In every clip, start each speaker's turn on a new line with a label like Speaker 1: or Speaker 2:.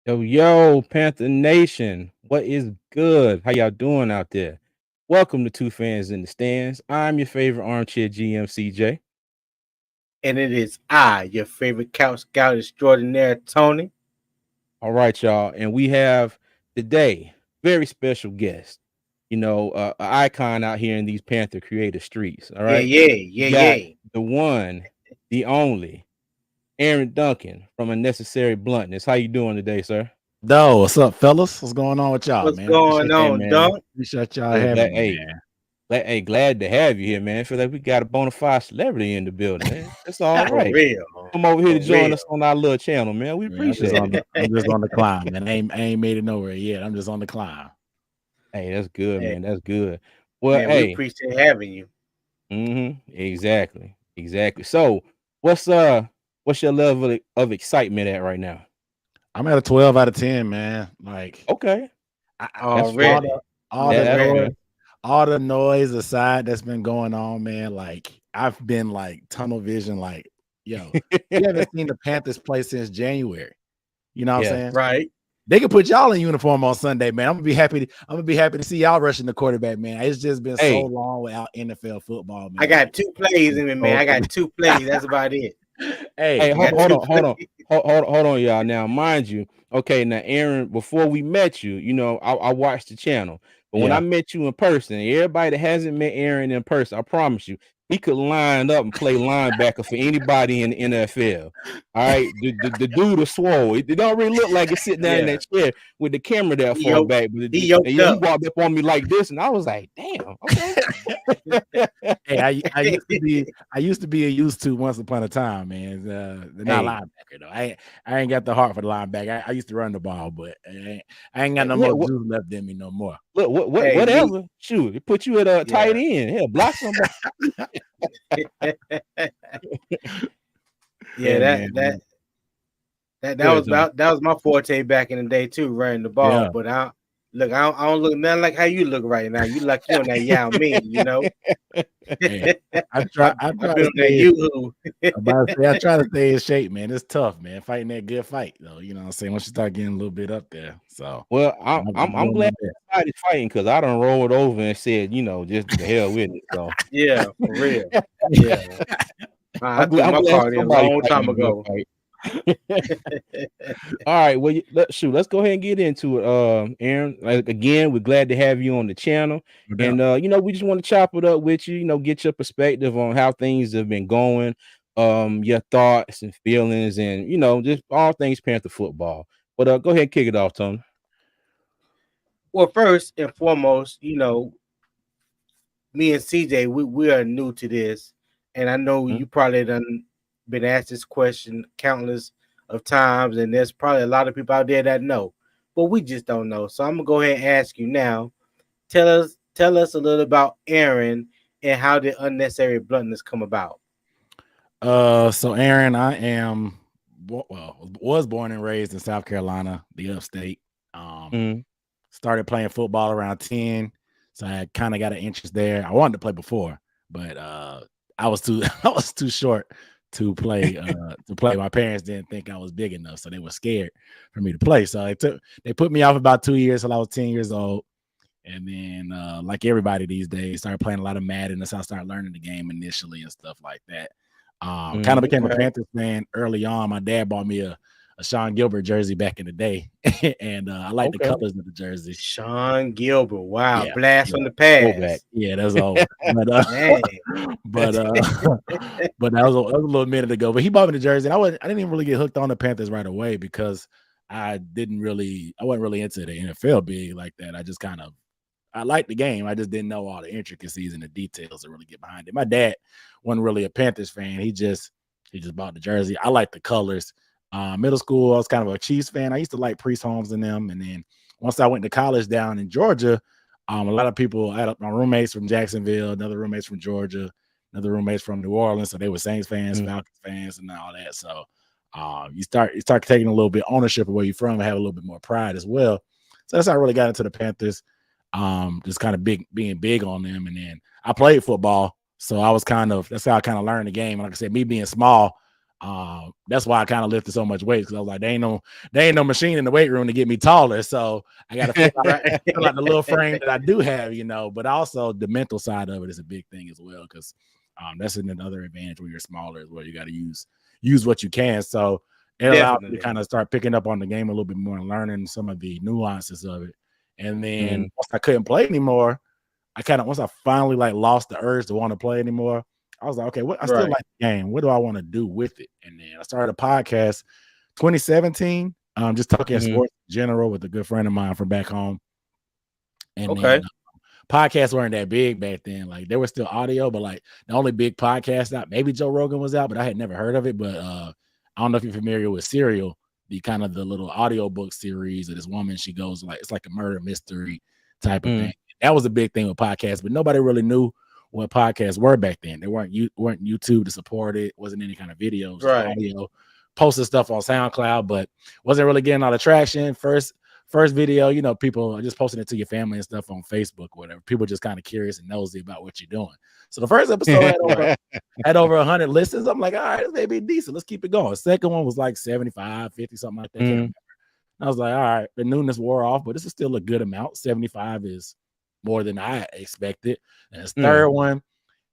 Speaker 1: Yo, Panther Nation, what is good? How y'all doing out there? Welcome to Two Fans in the Stands. I'm your favorite armchair GM, CJ.
Speaker 2: And it is I, your favorite couch scout extraordinaire, Tony.
Speaker 1: All right, y'all, and we have today very special guest. An icon out here in these Panther creative streets. All
Speaker 2: Yeah,
Speaker 1: right,
Speaker 2: yeah,
Speaker 1: we
Speaker 2: yeah,
Speaker 1: got
Speaker 2: yeah.
Speaker 1: the one, the only, Aaron Duncan from Unnecessary Bluntness. How you doing today, sir?
Speaker 3: No, what's up, fellas? What's going on with y'all,
Speaker 2: What's
Speaker 3: man?
Speaker 2: going
Speaker 3: Appreciate
Speaker 1: Hey,
Speaker 2: on,
Speaker 1: man.
Speaker 2: Dunk?
Speaker 3: appreciate y'all
Speaker 1: Hey,
Speaker 3: having me, man.
Speaker 1: glad to have you here, man. I feel like we got a bona fide celebrity in the building, man. That's all
Speaker 2: For
Speaker 1: right.
Speaker 2: real.
Speaker 1: Come over here to
Speaker 2: For
Speaker 1: join
Speaker 2: real.
Speaker 1: us on our little channel, man. We
Speaker 3: Yeah,
Speaker 1: appreciate it.
Speaker 3: I'm just on the climb, man. I ain't made it nowhere yet. I'm just on the climb.
Speaker 1: Hey, that's good,
Speaker 2: Hey,
Speaker 1: man. That's good. Well,
Speaker 2: man, we
Speaker 1: hey,
Speaker 2: appreciate having you.
Speaker 1: exactly. So, what's what's your level of excitement at right now?
Speaker 3: I'm at a 12 out of 10, man. Like
Speaker 1: Okay, that's
Speaker 3: all
Speaker 1: fair.
Speaker 2: Already.
Speaker 3: the all the
Speaker 1: That's
Speaker 2: Already.
Speaker 3: noise,
Speaker 1: fair.
Speaker 3: all the noise aside that's been going on, man. Like I've been like tunnel vision, like, yo, we haven't seen the Panthers play since January. You know what I'm
Speaker 1: Yeah.
Speaker 3: saying?
Speaker 2: Right.
Speaker 3: They can put y'all in uniform on Sunday, man. I'm gonna be happy to see y'all rushing the quarterback, man. It's just been so
Speaker 1: Hey,
Speaker 3: long without NFL football,
Speaker 2: I
Speaker 3: man.
Speaker 2: got
Speaker 3: Like,
Speaker 2: two plays in me, man.
Speaker 3: so,
Speaker 2: I got two plays. That's about it.
Speaker 3: hey,
Speaker 1: Hey,
Speaker 2: I got
Speaker 1: hold
Speaker 2: two
Speaker 1: on, hold on,
Speaker 2: plays.
Speaker 1: hold on, y'all. Now, mind you, okay, now, Aaron, before we met you, I watched the channel, but when I
Speaker 3: yeah,
Speaker 1: met you in person, everybody that hasn't met Aaron in person, I promise you, he could line up and play linebacker for anybody in the NFL. All right, the dude is swole. It don't really look like it's sitting down in
Speaker 2: Yeah.
Speaker 1: that chair with the camera that
Speaker 2: He
Speaker 1: far
Speaker 2: yoked,
Speaker 1: back, but
Speaker 2: he yoked
Speaker 1: he
Speaker 2: up.
Speaker 1: walked up on me like this, and I was like, damn, okay.
Speaker 3: hey, I used to be a used to once upon a time, man. The not
Speaker 1: Hey,
Speaker 3: linebacker though. I ain't got the heart for the linebacker. I used to run the ball, but I ain't got no more
Speaker 1: look,
Speaker 3: juice left in me no more.
Speaker 1: look,
Speaker 2: Hey, me.
Speaker 1: whatever. Shoot, it put you at a tight
Speaker 2: Yeah.
Speaker 1: end. Hell, block somebody.
Speaker 2: Yeah,
Speaker 3: Yeah,
Speaker 2: that
Speaker 3: man.
Speaker 2: that that
Speaker 1: Go
Speaker 2: was
Speaker 1: ahead, Tony.
Speaker 2: about that was my forte back in the day too, running the ball.
Speaker 3: Yeah.
Speaker 2: But I don't look nothing like how you look right now. You like you on that Yao Ming.
Speaker 3: Hey, I
Speaker 2: I've
Speaker 3: try
Speaker 2: been
Speaker 3: to
Speaker 2: on that
Speaker 3: stay.
Speaker 2: yoo-hoo.
Speaker 3: I'm about to say I try to stay in shape, man. It's tough, man. Fighting that good fight, though. You know what I'm saying? Once you start getting a little bit up there. So
Speaker 1: Well,
Speaker 3: I'm
Speaker 1: I'm
Speaker 3: doing my
Speaker 1: glad
Speaker 3: best.
Speaker 1: somebody's fighting because I done rolled over and said, just the hell with it. So
Speaker 2: Yeah, for real. Yeah. I threw
Speaker 1: I'm
Speaker 2: my
Speaker 1: glad
Speaker 2: card in a
Speaker 1: somebody
Speaker 2: long
Speaker 1: fighting
Speaker 2: time
Speaker 1: a good
Speaker 2: ago.
Speaker 1: fight. All right, well, let's go ahead and get into it. Aaron, like, again, we're glad to have you on the channel,
Speaker 3: No
Speaker 1: and
Speaker 3: doubt.
Speaker 1: we just want to chop it up with you. Get your perspective on how things have been going, your thoughts and feelings, and just all things Panther football. But go ahead and kick it off, Tony.
Speaker 2: Well, first and foremost, me and CJ, we are new to this, and I know
Speaker 1: Mhm.
Speaker 2: you probably done been asked this question countless of times, and there's probably a lot of people out there that know, but we just don't know. So I'm gonna go ahead and ask you now. Tell us a little about Aaron and how did unnecessary bluntness come about.
Speaker 3: So Aaron, I am was born and raised in South Carolina, the upstate. Um,
Speaker 1: Mhm.
Speaker 3: Started playing football around 10. So I kind of got an interest there. I wanted to play before, but I was too I was too short to play to play. My parents didn't think I was big enough, so they were scared for me to play. So they put me off about 2 years till I was 10 years old. And then like everybody these days, started playing a lot of Madden. That's how I started learning the game initially and stuff like that. Kind of
Speaker 1: Mhm.
Speaker 3: became a
Speaker 2: Okay.
Speaker 3: Panthers fan early on. My dad bought me a Sean Gilbert jersey back in the day, and I like the
Speaker 1: Okay.
Speaker 3: colors of the jersey.
Speaker 2: Sean Gilbert. Wow,
Speaker 3: Yeah,
Speaker 2: blast
Speaker 3: yeah,
Speaker 2: from the
Speaker 1: Throwback.
Speaker 2: past.
Speaker 3: yeah. That's old, but
Speaker 2: Dang.
Speaker 3: but but that was a little minute ago. But he bought me the jersey, and I didn't even really get hooked on the Panthers right away because I wasn't really into the NFL big like that. I liked the game. I just didn't know all the intricacies and the details to really get behind it. My dad wasn't really a Panthers fan. He just bought the jersey. I like the colors. Middle school, I was kind of a Chiefs fan. I used to like Priest Holmes and them. And then once I went to college down in Georgia, a lot of people, I had my roommates from Jacksonville, another roommates from Georgia, another roommates from New Orleans. So they were Saints fans,
Speaker 1: Mhm.
Speaker 3: Falcons fans, and all that. So you start taking a little bit ownership of where you're from and have a little bit more pride as well. So that's how I really got into the Panthers. Just kind of being big on them. And then I played football. So I was that's how I kind of learned the game. And like I said, me being small, That's why I kind of lifted so much weight, because I was like, there ain't no machine in the weight room to get me taller. So I got to fill out the little frame that I do have, but also the mental side of it is a big thing as well. Cause that's another advantage when you're smaller as well. You got to use what you can. So it allowed me to kind of start picking up on the game a little bit more and learning some of the nuances of it. And then once I couldn't play anymore, once I finally lost the urge to want to play anymore, I was like, okay, I still like the game. What do I want to do with it? And then I started a podcast 2017, just talking sports in general with a good friend of mine from back home. And then podcasts weren't that big back then. Like, there was still audio, but the only big podcast out, maybe Joe Rogan was out, but I had never heard of it. But I don't know if you're familiar with Serial, the little audio book series of this woman. She goes it's like a murder mystery type of thing. That was a big thing with podcasts, but nobody really knew what podcasts were back then. They weren't YouTube to support it. Wasn't any kind of videos, audio. Posted stuff on SoundCloud, but wasn't really getting all the traction. First video, people are just posting it to your family and stuff on Facebook or whatever. People just kind of curious and nosy about what you're doing. So the first episode had over 100 listens. I'm like, all right, this may be decent. Let's keep it going. Second one was 75, 50, something like that. I was like, all right, the newness wore off, but this is still a good amount. 75 is more than I expected. And this third one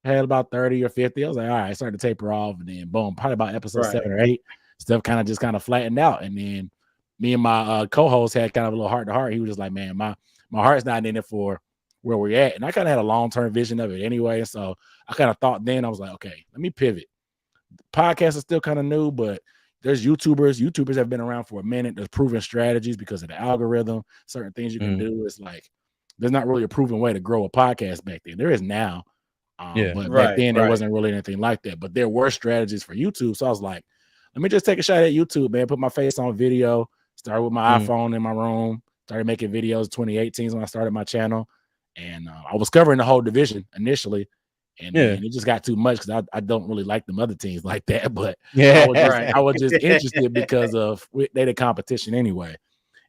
Speaker 3: had about 30 or 50. I was like, all right, I started to taper off, and then boom, probably about episode 7 or 8, stuff kind of flattened out. And then me and my co-host had kind of a little heart to heart. He was just like, man, my heart's not in it for where we're at. And I kind of had a long-term vision of it anyway. So I kind of thought then, I was like, okay, let me pivot. The podcast is still kind of new, but there's YouTubers have been around for a minute. There's proven strategies because of the algorithm, certain things you can do. It's there's not really a proven way to grow a podcast back then. There is now. But back then there wasn't really anything like that. But there were strategies for YouTube. So I was like, let me just take a shot at YouTube, man. Put my face on video. Started with my iPhone in my room. Started making videos 2018 when I started my channel. And I was covering the whole division initially. And then it just got too much because I don't really like them other teams like that. But I was just interested because of they the competition anyway.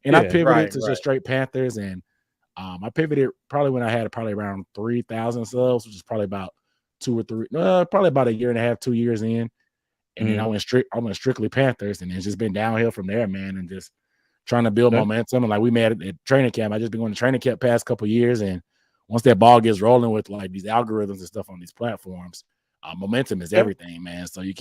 Speaker 3: And I pivoted to just straight Panthers. And I pivoted probably when I had probably around 3,000 subs, which is probably about 2 or 3, probably about a year and a half, 2 years in. And then I went strictly Panthers, and it's just been downhill from there, man. And just trying to build momentum. And we met at training camp. I just been going to training camp past couple years, and once that ball gets rolling with these algorithms and stuff on these platforms, momentum is everything, man. So you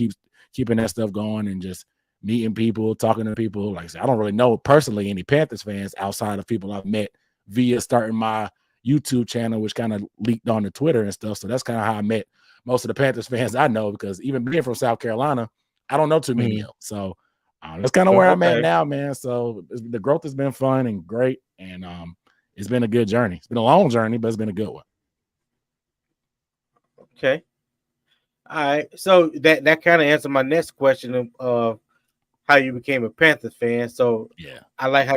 Speaker 3: keeping that stuff going and just meeting people, talking to people. Like I said, I don't really know personally any Panthers fans outside of people I've met via starting my YouTube channel, which kind of leaked on the Twitter and stuff. So that's kind of how I met most of the Panthers fans I know, because even being from South Carolina, I don't know too many of them. So that's kind of where I'm at now, man. So the growth has been fun and great, and it's been a good journey. It's been a long journey, but it's been a good one.
Speaker 2: Okay. All right. So that kind of answered my next question of how you became a Panthers fan. So
Speaker 3: yeah,
Speaker 2: I like how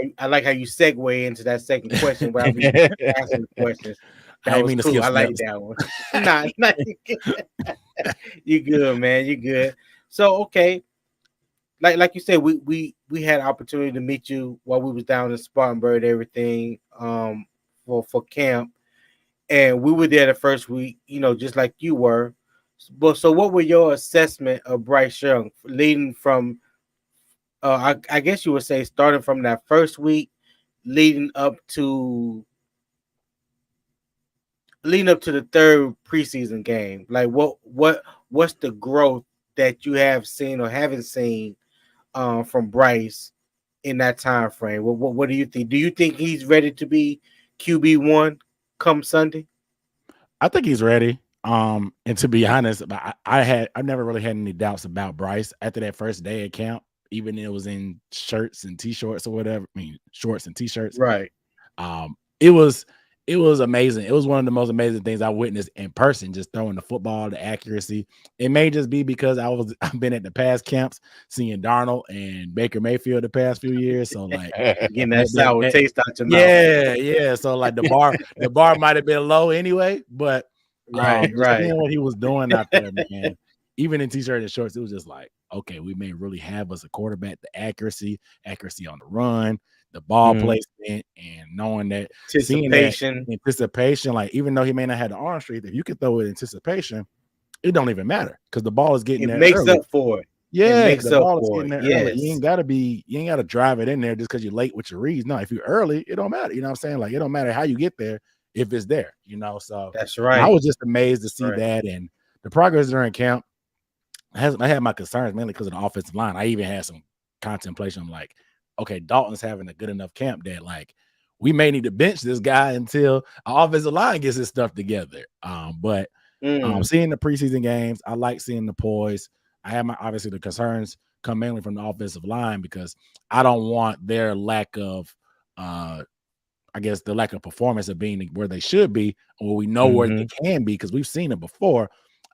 Speaker 2: you segue into that second question where I be asking the questions. That was cool. I like that one. Nah, you good, man. You good. So okay, like you said, we had opportunity to meet you while we was down in Spartanburg and everything for camp, and we were there the first week, just like you were. But so what were your assessment of Bryce Young leading from? I guess you would say starting from that first week, leading up to the third preseason game. Like what's the growth that you have seen or haven't seen from Bryce in that time frame? What do you think? Do you think he's ready to be QB1 come Sunday?
Speaker 3: I think he's ready. And to be honest, I never really had any doubts about Bryce after that first day at camp, even if it was in shirts and t-shirts or whatever. I mean, shorts and t-shirts.
Speaker 2: Right.
Speaker 3: It was amazing. It was one of the most amazing things I witnessed in person, just throwing the football, the accuracy. It may just be because I've been at the past camps seeing Darnold and Baker Mayfield the past few years. So
Speaker 2: getting that sour taste out your mouth.
Speaker 3: Yeah. So the bar might have been low anyway, but
Speaker 2: right.
Speaker 3: Seeing what he was doing out there, man. Even in t-shirt and shorts, it was just like, okay, we may really have us a quarterback, the accuracy on the run, the ball placement, and knowing that anticipation, like even though he may not have the arm strength, if you can throw it in anticipation, it don't even matter because the ball is getting there.
Speaker 2: It makes up for it.
Speaker 3: Yeah,
Speaker 2: makes
Speaker 3: because the
Speaker 2: up
Speaker 3: ball is
Speaker 2: for
Speaker 3: getting
Speaker 2: it.
Speaker 3: there early. You
Speaker 2: Yes,
Speaker 3: ain't gotta drive it in there just because you're late with your reads. No, if you're early, it don't matter. You know what I'm saying? Like, it don't matter how you get there if it's there, you know. So
Speaker 2: that's
Speaker 3: I
Speaker 2: right.
Speaker 3: was just amazed to
Speaker 2: That's
Speaker 3: see
Speaker 2: right.
Speaker 3: that, and the progress during camp. I had my concerns mainly because of the offensive line. I even had some contemplation. I'm like, okay, Dalton's having a good enough camp that like we may need to bench this guy until our offensive line gets his stuff together. But seeing the preseason games, I like seeing the poise. I have my obviously the concerns come mainly from the offensive line because I don't want their lack of I guess the lack of performance of being where they should be, or we know where they can be because we've seen it before.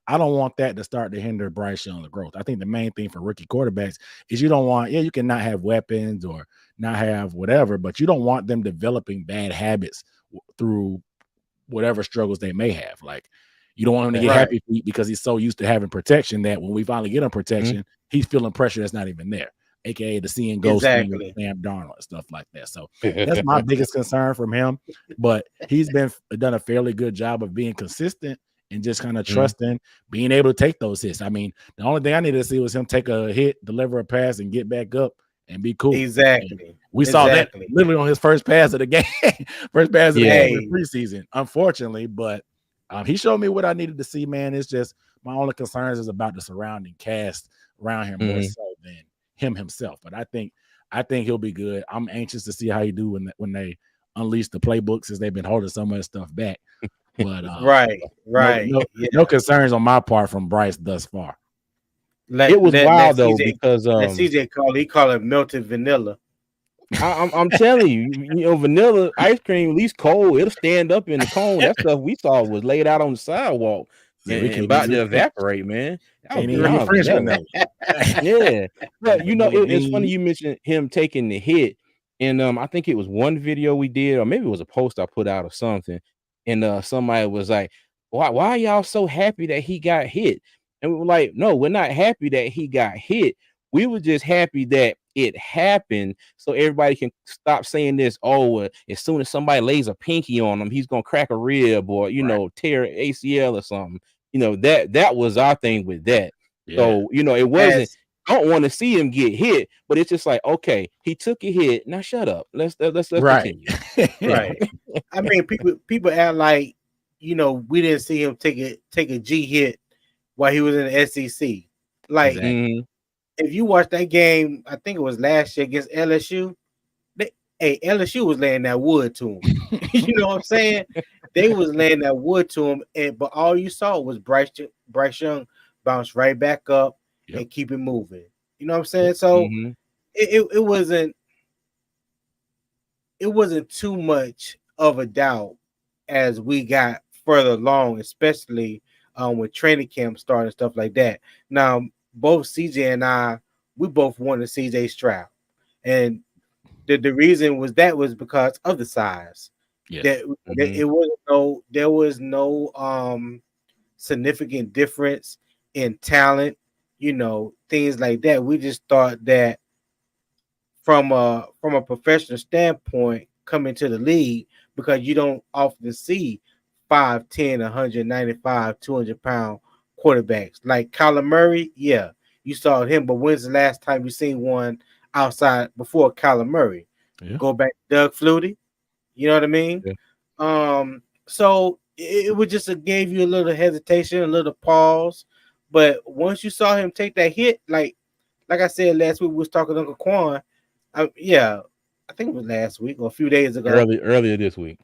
Speaker 3: I don't want that to start to hinder Bryce Young's growth. I think the main thing for rookie quarterbacks is you don't want, you can not have weapons or not have whatever, but you don't want them developing bad habits through whatever struggles they may have. Like, you don't want him to get
Speaker 2: Right.
Speaker 3: happy feet because he's so used to having protection that when we finally get him protection, he's feeling pressure that's not even there, aka the seeing ghost thing with
Speaker 2: Exactly.
Speaker 3: Sam Darnold and stuff like that. So that's my biggest concern from him. But he's done a fairly good job of being consistent and just kind of trusting, being able to take those hits. I mean, the only thing I needed to see was him take a hit, deliver a pass, and get back up and be cool. And
Speaker 2: Exactly.
Speaker 3: we saw that
Speaker 2: Exactly.
Speaker 3: literally on his first pass of the game, first pass of the game in
Speaker 2: Hey,
Speaker 3: preseason, unfortunately. But he showed me what I needed to see, man. It's just my only concerns is about the surrounding cast around him more so than him himself. But I think he'll be good. I'm anxious to see how he do when they unleash the playbook since they've been holding so much stuff back. But
Speaker 2: right.
Speaker 3: no
Speaker 2: Yeah.
Speaker 3: concerns on my part from Bryce thus far.
Speaker 1: It was wild though
Speaker 2: CJ,
Speaker 1: because
Speaker 2: let CJ call it melted vanilla.
Speaker 1: I'm telling you, you know, vanilla ice cream, at least cold, it'll stand up in the cone. That stuff we saw was laid out on the sidewalk
Speaker 3: See,
Speaker 1: and,
Speaker 3: we
Speaker 1: and
Speaker 3: can't
Speaker 1: about
Speaker 3: even
Speaker 1: to
Speaker 3: eat French.
Speaker 1: evaporate, man. That was
Speaker 3: Can't even eat
Speaker 1: beyond
Speaker 3: French
Speaker 1: vanilla.
Speaker 3: vanilla.
Speaker 1: Yeah, but you know,
Speaker 3: Vanilla
Speaker 1: it's funny
Speaker 3: bean.
Speaker 1: you mentioned him taking the hit, and I think it was one video we did, or maybe it was a post I put out or something, and somebody was like, why are y'all so happy that he got hit?" And we were like, "No, we're not happy that he got hit. We were just happy that it happened, so everybody can stop saying this. Oh, as soon as somebody lays a pinky on him, he's gonna crack a rib or tear ACL or something. You know that was our thing with that.
Speaker 3: Yeah.
Speaker 1: So it wasn't.
Speaker 2: As
Speaker 1: I don't want to see him get hit, but it's just like, okay, he took a hit. Now shut up. Let's
Speaker 3: Right.
Speaker 1: continue.
Speaker 2: right. I mean, people act like we didn't see him take a G hit while he was in the SEC. Like
Speaker 3: Exactly.
Speaker 2: if you watch that game, I think it was last year against LSU. LSU was laying that wood to him. You know what I'm saying? They was laying that wood to him, but all you saw was Bryce Young bounce right back up
Speaker 3: Yep.
Speaker 2: and keep it moving. You know what I'm saying? So it wasn't too much of a doubt as we got further along, especially with training camp starting and stuff like that. Now, both CJ and I, we both wanted CJ Stroud, and the reason was because of the size.
Speaker 3: Yes.
Speaker 2: That there was no significant difference in talent, things like that. We just thought that from a professional standpoint coming to the league, because you don't often see 5'10", 195, 200-pound quarterbacks like Kyler Murray. Yeah, you saw him, but when's the last time you seen one outside before Kyler Murray?
Speaker 3: Yeah.
Speaker 2: Go back to Doug Flutie. You know what I mean?
Speaker 1: Yeah.
Speaker 2: So it would just gave you a little hesitation, a little pause. But once you saw him take that hit, like I said last week, we was talking to Uncle Quan. I think it was last week or a few days ago.
Speaker 1: Earlier this week.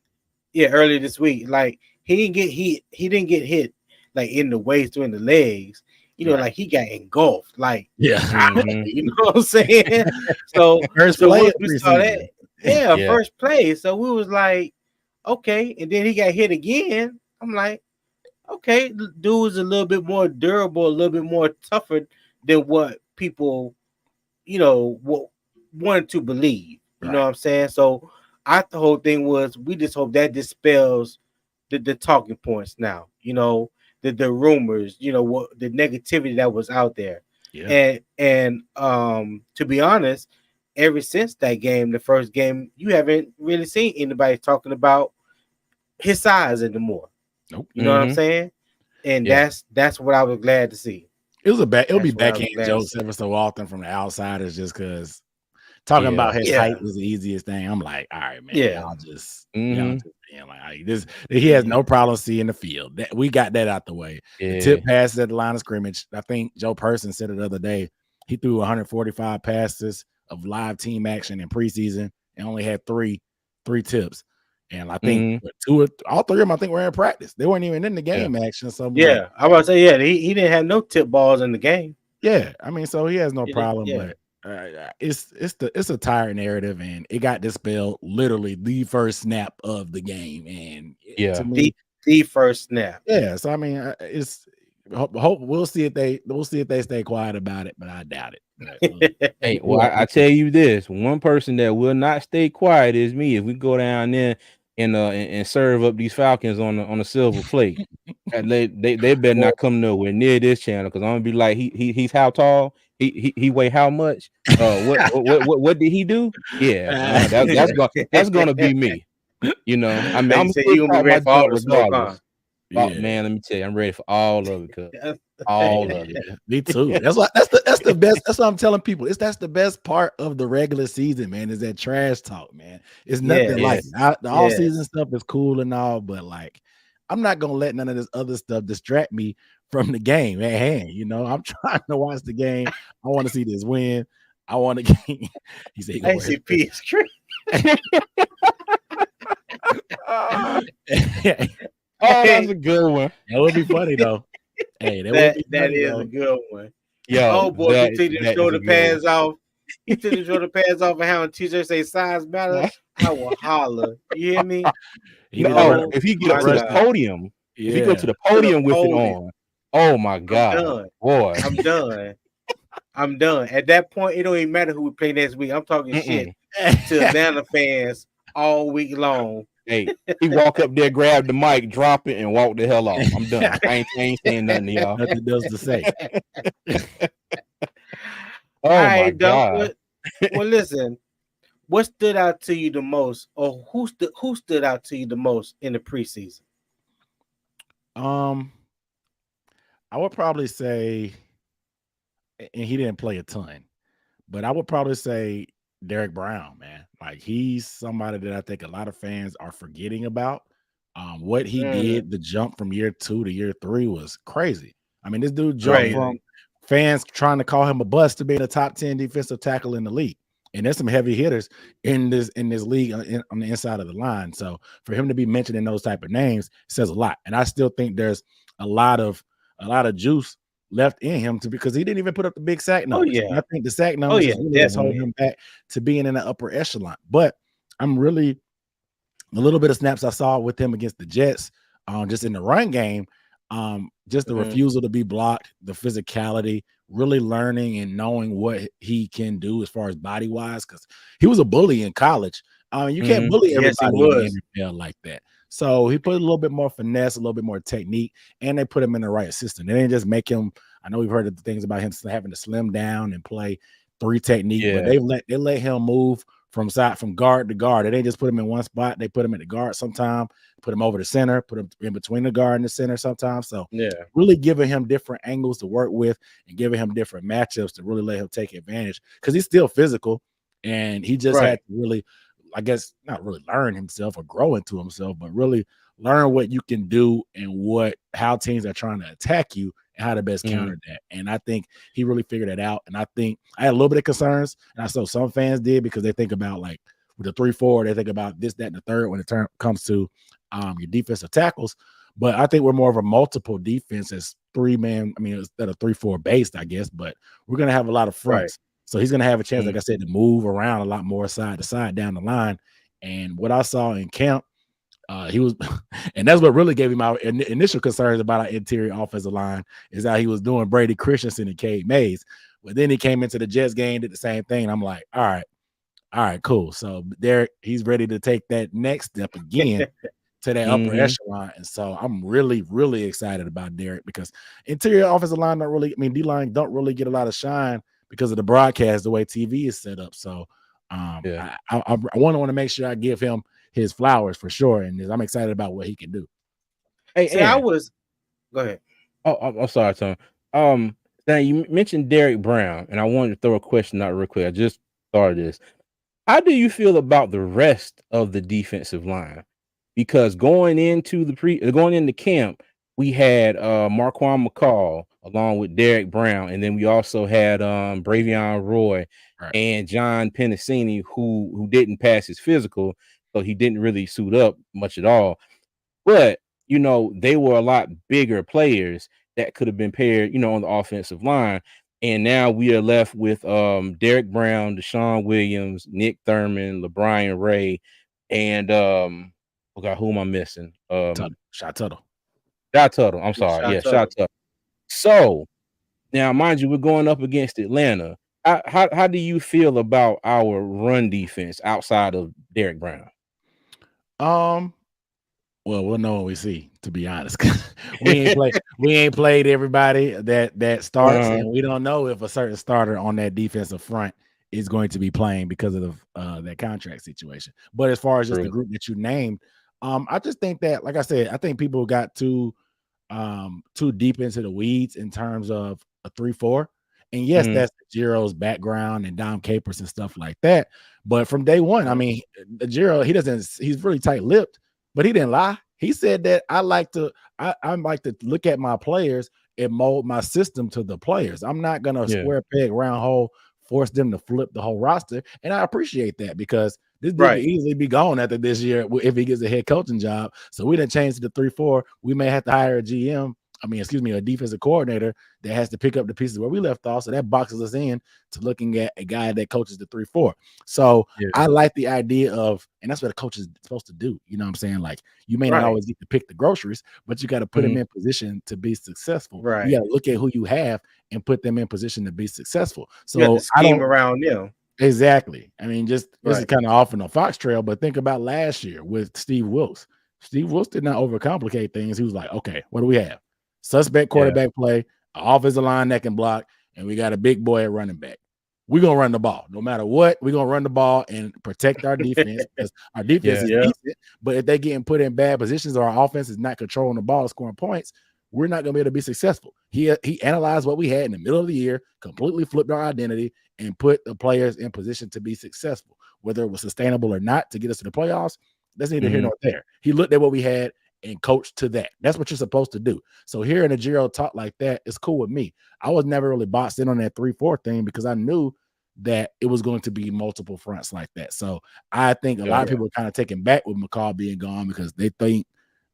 Speaker 2: Yeah, earlier this week. Like he didn't get hit. He didn't get hit like in the waist or in the legs. Like he got engulfed. Like you know what I'm saying? So
Speaker 3: First play
Speaker 2: once we saw that,
Speaker 1: Yeah.
Speaker 2: first play. So we was like, okay, and then he got hit again. I'm like, okay, the dude is a little bit more durable, a little bit more tougher than what people, wanted to believe. You know what I'm saying? So the whole thing was we just hope that dispels the talking points now. The rumors, what the negativity that was out there.
Speaker 3: Yeah.
Speaker 2: And to be honest, ever since that game, the first game, you haven't really seen anybody talking about his size anymore.
Speaker 3: Nope.
Speaker 2: You know what I'm saying? And that's what I was glad to see.
Speaker 3: It'll be
Speaker 2: That's what I was
Speaker 3: backhand
Speaker 2: glad to
Speaker 3: jokes
Speaker 2: see.
Speaker 3: every so often from the outsiders, just because talking
Speaker 1: Yeah.
Speaker 3: about his
Speaker 2: Yeah.
Speaker 3: height was the easiest thing. I'm like, all right, man,
Speaker 2: Yeah.
Speaker 3: y'all just
Speaker 1: Mhm.
Speaker 3: being like this. He has no problem seeing the field. That we got that out the way. The
Speaker 1: Yeah.
Speaker 3: tip passes at the line of scrimmage. I think Joe Person said it the other day. He threw 145 passes of live team action in preseason and only had three tips. And I think
Speaker 1: Mhm.
Speaker 3: all three of them, I think, were in practice. They weren't even in the
Speaker 1: Yeah.
Speaker 3: game action. So I'm like,
Speaker 2: Yeah. I was about to say, yeah, he didn't have no tip balls in the game.
Speaker 3: yeah, I mean, so he has no
Speaker 2: He didn't-
Speaker 3: problem,
Speaker 2: yeah.
Speaker 3: but it's a tired narrative, and it got dispelled literally the first snap of the game, and
Speaker 1: Yeah.
Speaker 3: to me,
Speaker 2: The first snap.
Speaker 3: yeah. So I mean, it's hope we'll see if they stay quiet about it, but I doubt it. But
Speaker 1: Hey, well, I tell you this: one person that will not stay quiet is me. If we go down there and serve up these Falcons on a silver plate, and they better
Speaker 2: Well,
Speaker 1: not come nowhere near this channel, because I'm gonna be like, he's how tall? He weigh how much? What did he do? Yeah, that's gonna be me. You know, I mean,
Speaker 2: like you
Speaker 1: I'm
Speaker 2: said,
Speaker 1: still
Speaker 2: you gonna be
Speaker 1: proud of my
Speaker 2: ready for all
Speaker 1: job
Speaker 2: the smoke, huh?
Speaker 1: regardless. Oh
Speaker 3: yeah.
Speaker 1: man, let me tell you, I'm ready for all of it. Cause
Speaker 3: Yeah,
Speaker 1: all of it.
Speaker 3: me too. That's the best. That's what I'm telling people. That's the best part of the regular season, man. Is that trash talk, man? It's nothing like
Speaker 2: Yes.
Speaker 3: it. The all
Speaker 2: Yes.
Speaker 3: season stuff is cool and all, but like, I'm not gonna let none of this other stuff distract me from the game at hand. You know, I'm trying to watch the game. I want to see this win. I want to game. He said, he gonna wear his
Speaker 2: ACP is crazy.
Speaker 1: Oh, that's a good one.
Speaker 3: That would be funny though. Hey, that would be
Speaker 2: That
Speaker 3: funny
Speaker 2: is
Speaker 3: though.
Speaker 2: a good one.
Speaker 1: Yo,
Speaker 2: Oh boy,
Speaker 1: that,
Speaker 2: he took the
Speaker 1: that is
Speaker 2: shoulder
Speaker 1: a good one.
Speaker 2: pads off. He took the shoulder pads off and how on t-shirt say size matter. I will holler. You hear me?
Speaker 3: He need to
Speaker 1: No,
Speaker 3: run.
Speaker 1: if he get
Speaker 2: My
Speaker 1: up to the
Speaker 2: God.
Speaker 1: podium, if he go
Speaker 3: Yeah.
Speaker 1: to the
Speaker 2: To the
Speaker 1: podium with it
Speaker 2: podium.
Speaker 1: on, oh my
Speaker 2: I'm
Speaker 1: God,
Speaker 2: done.
Speaker 1: boy.
Speaker 2: I'm done. I'm done. At that point, it don't even matter who we play next week. I'm talking shit to Atlanta fans all week long.
Speaker 1: Hey, he walk up there, grab the mic, drop it, and walk the hell off. I'm done. I ain't saying nothing to y'all.
Speaker 3: Nothing else to say.
Speaker 1: Oh
Speaker 2: All
Speaker 1: my
Speaker 2: right,
Speaker 1: God.
Speaker 2: well, listen. What stood out to you the most, or who stood out to you the most in the preseason?
Speaker 3: I would probably say, and he didn't play a ton, but I would probably say Derek Brown, man. Like, he's somebody that I think a lot of fans are forgetting about. What he did, the jump from year 2 to year 3 was crazy. I mean, this dude jumped from fans trying to call him a bust to being a top 10 defensive tackle in the league. And there's some heavy hitters in this league on the inside of the line. So for him to be mentioned in those type of names says a lot. And I still think there's a lot of juice left in him because he didn't even put up the big sack numbers. And I think the sack numbers is really what's holding him back to being in the upper echelon. But I'm really a little bit of snaps I saw with him against the Jets, just in the run game, just the refusal to be blocked, the physicality, really learning and knowing what he can do as far as body wise, because he was a bully in college. You can't bully everybody in the NFL like that. So he put a little bit more finesse, a little bit more technique, and they put him in the right system. They didn't just make him. I know we've heard of the things about him having to slim down and play 3 technique, but they let him move from guard to guard. They didn't just put him in one spot. They put him at the guard sometime, put him over the center, put him in between the guard and the center sometimes. So really giving him different angles to work with and giving him different matchups to really let him take advantage, because he's still physical and he just had to really, I guess, not really learn himself or grow into himself, but really learn what you can do and how teams are trying to attack you and how to best counter that. And I think he really figured it out. And I think I had a little bit of concerns, and I saw some fans did, because they think about, like, with the 3-4, they think about this, that, and the third when it comes to your defensive tackles. But I think we're more of a multiple defense as 3-man. I mean, instead of 3-4 based, I guess, but we're going to have a lot of fronts. So he's going to have a chance, like I said, to move around a lot more side to side down the line. And what I saw in camp, he was, and that's what really gave him our initial concerns about our interior offensive line, is how he was doing Brady Christensen and Cade Mays. But then he came into the Jets game, did the same thing. And I'm like, all right, cool. So there, he's ready to take that next step again to that upper echelon. And so I'm really, really excited about Derek, because interior offensive line D-line don't really get a lot of shine because of the broadcast, the way TV is set up. So I want to make sure I give him his flowers for sure, and I'm excited about what he can do.
Speaker 1: Hey,
Speaker 2: go ahead.
Speaker 1: Oh, I'm sorry, Tom. Now you mentioned Derek Brown, and I wanted to throw a question out real quick. I just thought of this. How do you feel about the rest of the defensive line? Because going into camp, we had Marquand McCall along with Derek Brown, and then we also had Bravion Roy
Speaker 3: Right.
Speaker 1: and John Pennicini, who didn't pass his physical, so he didn't really suit up much at all. But they were a lot bigger players that could have been paired, on the offensive line. And now we are left with Derek Brown, Deshaun Williams, Nick Thurman, LeBron Ray, and oh God, who am I missing?
Speaker 3: Shot Tuttle.
Speaker 1: Shot Tuttle. I'm sorry. Yeah, Shot Tuttle. So now, mind you, we're going up against Atlanta. How do you feel about our run defense outside of Derek Brown?
Speaker 3: Well, we'll know when we see, to be honest. we ain't played everybody that starts, and we don't know if a certain starter on that defensive front is going to be playing because of that contract situation. But as far as just the group that you named, I just think that, like I said, I think people got too deep into the weeds in terms of a 3-4. And yes, that's Jiro's background and Dom Capers and stuff like that. But from day one, I mean, Jiro, he's really tight-lipped. But he didn't lie. He said that I like to look at my players and mold my system to the players. I'm not gonna square peg round hole, force them to flip the whole roster. And I appreciate that because this dude could easily be gone after this year if he gets a head coaching job. So we didn't change to the 3-4. We may have to hire a defensive coordinator that has to pick up the pieces where we left off. So that boxes us in to looking at a guy that coaches the 3-4. So I like the idea of, and that's what a coach is supposed to do. You know what I'm saying? Like, you may not always get to pick the groceries, but you got to put them in position to be successful.
Speaker 2: Right.
Speaker 3: You got to look at who you have and put them in position to be successful. So
Speaker 2: you got to scheme around them.
Speaker 3: Exactly. I mean, this is kind of off on a fox trail, but think about last year with Steve Wilkes. Steve Wilkes did not overcomplicate things. He was like, okay, what do we have? Suspect quarterback play, an offensive line that can block, and we got a big boy at running back. We're going to run the ball. No matter what, we're going to run the ball and protect our defense because our defense is decent. But if they're getting put in bad positions or our offense is not controlling the ball, scoring points, we're not going to be able to be successful. He analyzed what we had in the middle of the year, completely flipped our identity, and put the players in position to be successful. Whether it was sustainable or not to get us to the playoffs, that's neither here nor there. He looked at what we had and coach to that. That's what you're supposed to do. So hearing a Jiro talk like that is cool with me. I was never really boxed in on that 3-4 thing because I knew that it was going to be multiple fronts like that. So I think a lot of people are kind of taken back with McCall being gone because they think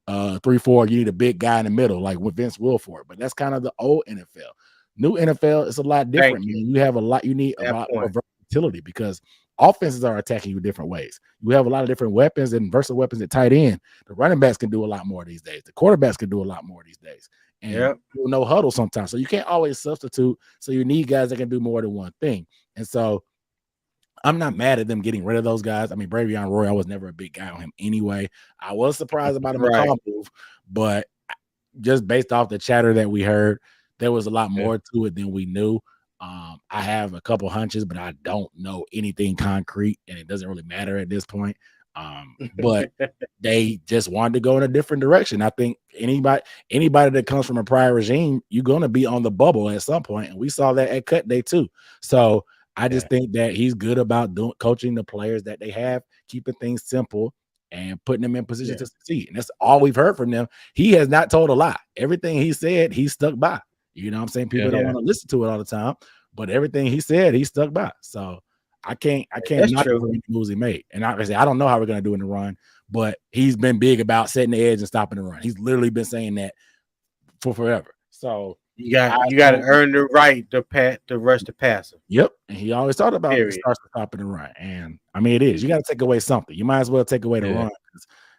Speaker 3: 3-4, you need a big guy in the middle, like with Vince Wilfork. But that's kind of the old NFL. New NFL is a lot different, man. You have a lot, you need a lot more versatility because offenses are attacking you different ways. You have a lot of different weapons and versatile weapons at tight end. The running backs can do a lot more these days. The quarterbacks can do a lot more these days. And no huddle sometimes. So you can't always substitute. So you need guys that can do more than one thing. And so I'm not mad at them getting rid of those guys. I mean, Bravion Roy, I was never a big guy on him anyway. I was surprised about a McCall move, but just based off the chatter that we heard, there was a lot more to it than we knew. I have a couple hunches, but I don't know anything concrete, and it doesn't really matter at this point. But they just wanted to go in a different direction. I think anybody that comes from a prior regime, you're going to be on the bubble at some point, and we saw that at cut day too. So I just think that he's good about coaching the players that they have, keeping things simple, and putting them in position to succeed. And that's all we've heard from them. He has not told a lie. Everything he said, he stuck by. You know what I'm saying? People don't want to listen to it all the time, but everything he said, he stuck by. So I can't not the moves he made. And obviously, I don't know how we're going to do in the run, but he's been big about setting the edge and stopping the run. He's literally been saying that for forever. So
Speaker 2: you got to earn the right to rush the passer.
Speaker 3: Yep. And he always talked about the starts to stopping the run. And I mean, it is. You got to take away something. You might as well take away the run.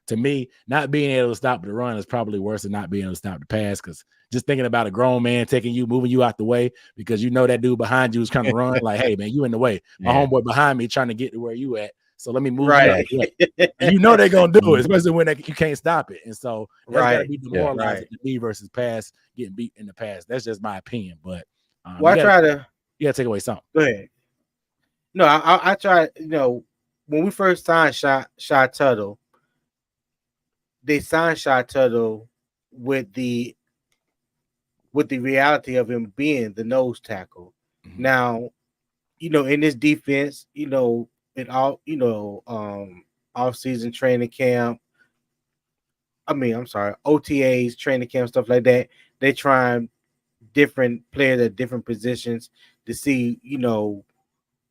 Speaker 3: To me, not being able to stop the run is probably worse than not being able to stop the pass, because just thinking about a grown man moving you out the way because you know that dude behind you is trying to run, like, hey, man, you in the way. My homeboy behind me trying to get to where you at, so let me move you out the way. And you know they're going to do it, especially when you can't stop it. And so that's got to be demoralizing to me versus pass, getting beat in the pass. That's just my opinion. But you got to take away something.
Speaker 2: Go ahead. No, I try, when we first signed Shy Tuttle, they signed Shy Tuttle with the with the reality of him being the nose tackle.
Speaker 3: Mhm.
Speaker 2: Now, in this defense, in all, off season training camp. I mean, I'm sorry, OTAs, training camp, stuff like that. They try different players at different positions to see,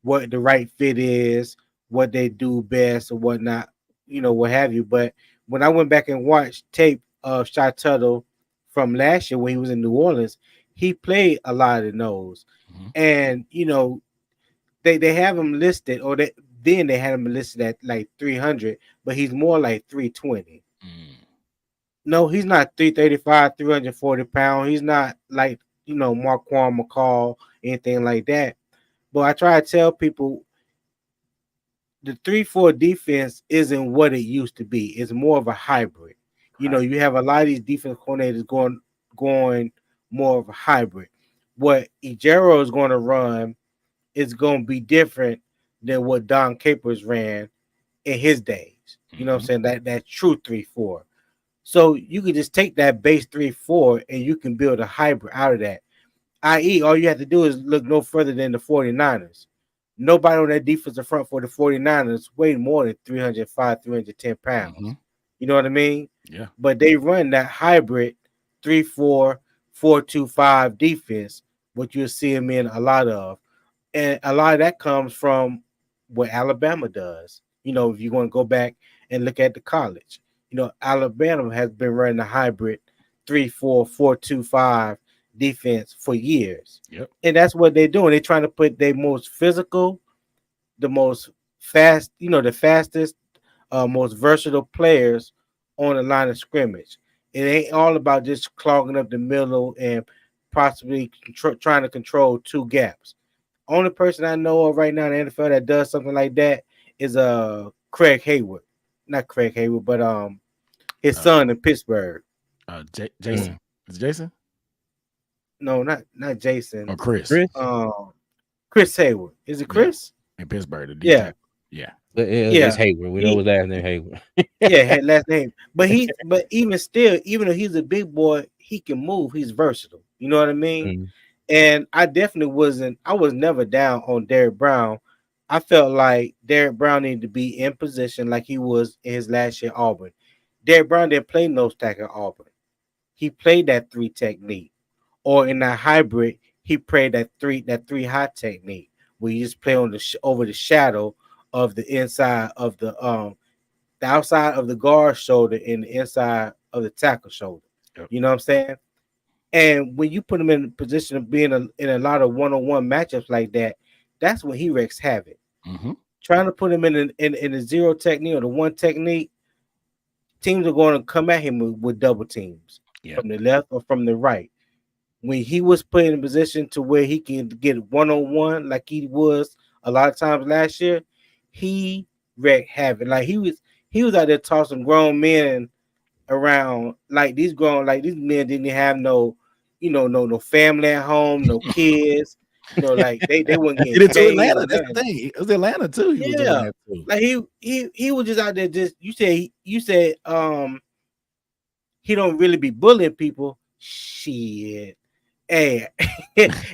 Speaker 2: what the right fit is, what they do best or whatnot, what have you. But when I went back and watched tape of Shy Tuttle from last year when he was in New Orleans, he played a lot of the nose.
Speaker 3: Mhm.
Speaker 2: And, they have him listed, or then they had him listed at like 300, but he's more like 320.
Speaker 3: Mm.
Speaker 2: No, he's not 335, 340 pounds. He's not like, Marquand McCall, anything like that. But I try to tell people the 3-4 defense isn't what it used to be. It's more of a hybrid.
Speaker 3: Right.
Speaker 2: You have a lot of these defense coordinators going more of a hybrid. What Ejero is going to run is going to be different than what Don Capers ran in his days. You know what I'm
Speaker 3: Mhm.
Speaker 2: saying? That true 3-4. So you can just take that base 3-4 and you can build a hybrid out of that. I.e., all you have to do is look no further than the 49ers. Nobody on that defensive front for the 49ers weighed more than 305, 310 pounds.
Speaker 3: Mhm.
Speaker 2: You know what I mean?
Speaker 3: Yeah.
Speaker 2: But they run that hybrid 3-4, 4-2-5 defense, what you'll see them in a lot of. And a lot of that comes from what Alabama does. If you want to go back and look at the college, Alabama has been running a hybrid 3-4, 4-2-5 defense for years.
Speaker 3: Yep.
Speaker 2: And that's what they're doing. They're trying to put their most physical, the most fast, the fastest, most versatile players on the line of scrimmage. It ain't all about just clogging up the middle and possibly trying to control two gaps. Only person I know of right now in the NFL that does something like that is Craig Hayward. Not Craig Hayward, but his
Speaker 3: Uh,
Speaker 2: son in Pittsburgh.
Speaker 3: Jason.
Speaker 1: Mm.
Speaker 3: Is it Jason
Speaker 2: No, not
Speaker 3: or
Speaker 2: Jason.
Speaker 3: Chris?
Speaker 1: Chris,
Speaker 2: Chris Hayward. Is it
Speaker 3: Yeah,
Speaker 2: Chris?
Speaker 3: in Pittsburgh, the D
Speaker 2: Yeah,
Speaker 3: tackle. Yeah.
Speaker 1: it's
Speaker 2: yeah.
Speaker 1: Hayward. We know
Speaker 2: He
Speaker 1: his last name Hayward.
Speaker 2: Yeah, had last name. But even still, even though he's a big boy, he can move. He's versatile. You know what I mean?
Speaker 1: Mm.
Speaker 2: And I was never down on Derrick Brown. I felt like Derrick Brown needed to be in position like he was in his last year at Auburn. Derrick Brown didn't play nose tackle at Auburn. He played that three technique. Or in that hybrid, he played that three high technique where you just play on over the shadow of the inside of the outside of the guard shoulder and the inside of the tackle shoulder.
Speaker 3: Yep.
Speaker 2: You know what I'm saying? And when you put him in a position of being in a lot of one-on-one matchups like that, that's when he wreaks havoc.
Speaker 3: Mm-hmm.
Speaker 2: Trying to put him in a zero technique or the one technique, teams are going to come at him with double teams
Speaker 3: Yep.
Speaker 2: from the left or from the right. When he was put in a position to where he can get one-on-one like he was a lot of times last year, he wreaked havoc. Like he was out there tossing grown men around like these men didn't have no, no family at home, no kids, like they weren't
Speaker 3: He
Speaker 2: getting
Speaker 3: did it to
Speaker 2: paid
Speaker 3: Atlanta.
Speaker 2: or
Speaker 3: That's the
Speaker 2: nothing.
Speaker 3: thing. It was Atlanta too. He was doing
Speaker 2: Yeah,
Speaker 3: that too.
Speaker 2: like he was just out there. Just you said he don't really be bullying people. Shit, hey,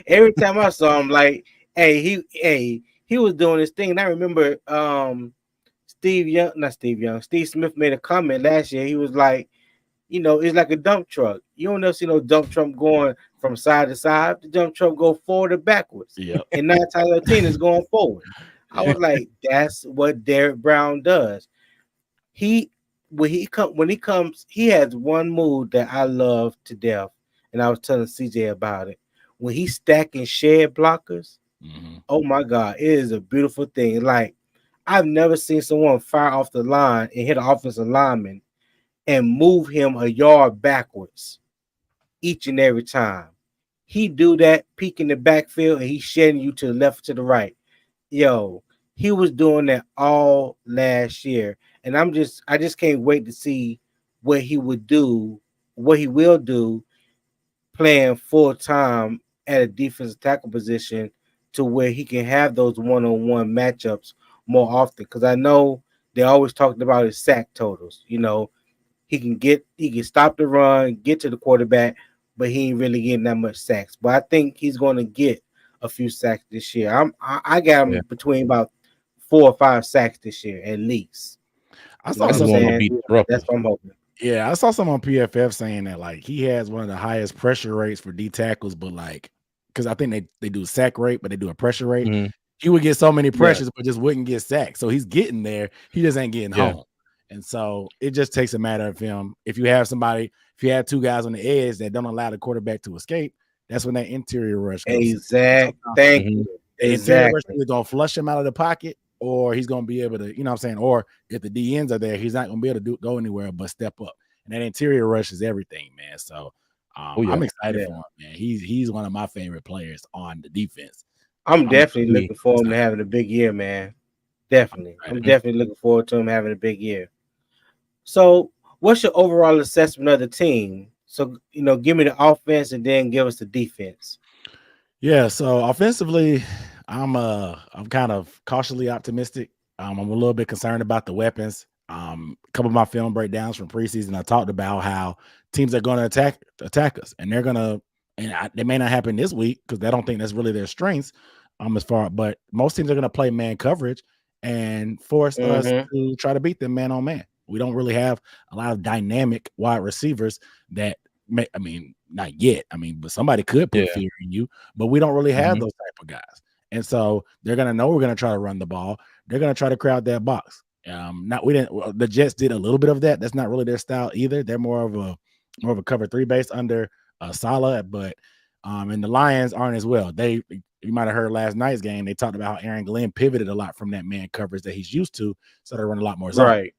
Speaker 2: every time I saw him, like, he was doing this thing. And I remember Steve Smith made a comment last year. He was like, it's like a dump truck. You don't never see no dump truck going from side to side. The dump truck go forward or backwards.
Speaker 3: Yep.
Speaker 2: And 9 times out of 10 is going forward. I
Speaker 3: Yeah.
Speaker 2: was like, that's what Derrick Brown does. He when he comes, he has one move that I love to death. And I was telling CJ about it. When he's stacking shed blockers,
Speaker 3: Mm-hmm.
Speaker 2: oh my God, it is a beautiful thing. Like, I've never seen someone fire off the line and hit an offensive lineman and move him a yard backwards each and every time. He do that, peek in the backfield, and he's shedding you to the left or to the right. Yo, he was doing that all last year. And I just can't wait to see what he would do, what he will do playing full time at a defensive tackle position to where he can have those one-on-one matchups more often. Because I know they always talked about his sack totals. He can stop the run, get to the quarterback, but he ain't really getting that much sacks. But I think he's going to get a few sacks this year. I got him between about 4 or 5 sacks this year at least.
Speaker 3: I
Speaker 2: You know
Speaker 3: saw
Speaker 2: what
Speaker 1: I
Speaker 2: I'm
Speaker 1: just want him to
Speaker 2: saying?
Speaker 1: be disruptive.
Speaker 2: That's what I'm hoping.
Speaker 3: Yeah, I saw some on PFF saying that like he has one of the highest pressure rates for D tackles, but like because I think they do sack rate, but they do a pressure rate.
Speaker 1: Mhm.
Speaker 3: He would get so many
Speaker 2: Yeah.
Speaker 3: pressures, but just wouldn't get sacked. So he's getting there. He just ain't getting
Speaker 1: Yeah.
Speaker 3: home. And so it just takes a matter of him. If you have 2 guys on the edge that don't allow the quarterback to escape, that's when that interior rush goes.
Speaker 2: Exactly. Thank
Speaker 1: Mhm.
Speaker 2: you.
Speaker 3: The interior rush
Speaker 2: Exactly.
Speaker 3: is gonna flush him out of the pocket, or he's gonna be able to, you know what I'm saying? Or if the DNs are there, he's not gonna be able to go anywhere but step up. And that interior rush is everything, man. So
Speaker 1: Oh, yeah.
Speaker 3: I'm excited
Speaker 2: Yeah.
Speaker 3: for him, man. He's one of my favorite players on the defense.
Speaker 2: I'm
Speaker 3: I'm
Speaker 2: definitely
Speaker 3: really
Speaker 2: looking for him to
Speaker 3: excited.
Speaker 2: having a big year, man. Definitely. I'm
Speaker 3: excited.
Speaker 2: definitely looking forward to him having a big year. So, what's your overall assessment of the team? So, give me the offense and then give us the defense.
Speaker 3: Yeah, so offensively, I'm kind of cautiously optimistic. I'm a little bit concerned about the weapons. A couple of my film breakdowns from preseason, I talked about how teams are going to attack us, and they're going to, they may not happen this week because I don't think that's really their strengths. But most teams are going to play man coverage and force us
Speaker 2: Mm-hmm.
Speaker 3: to try to beat them man on man. We don't really have a lot of dynamic wide receivers that not yet. But somebody could put
Speaker 1: Yeah.
Speaker 3: fear in you, but we don't really have
Speaker 1: Mhm.
Speaker 3: those type of guys. And so they're gonna know we're gonna try to run the ball. They're gonna try to crowd that box. The Jets did a little bit of that. That's not really their style either. They're more of a cover 3 base under Salah, but and the Lions aren't as well. You might have heard last night's game. They talked about how Aaron Glenn pivoted a lot from that man coverage that he's used to, so they run a lot more zone.
Speaker 2: Right.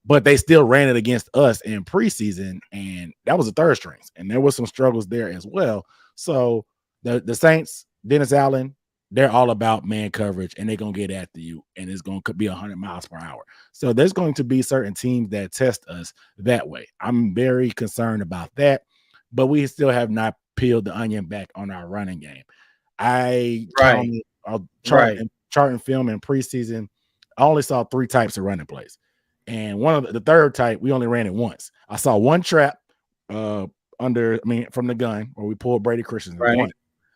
Speaker 3: But they still ran it against us in preseason, and that was the third strings, and there was some struggles there as well. So the Saints, Dennis Allen, they're all about man coverage, and they're gonna get after you, and it's gonna be 100 miles per hour. So there's going to be certain teams that test us that way. I'm very concerned about that, but we still have not peeled the onion back on our running game. I counted charting film in preseason. I only saw 3 types of running plays. And the third type, we only ran it once. I saw one trap from the gun where we pulled Brady Christensen
Speaker 2: Right.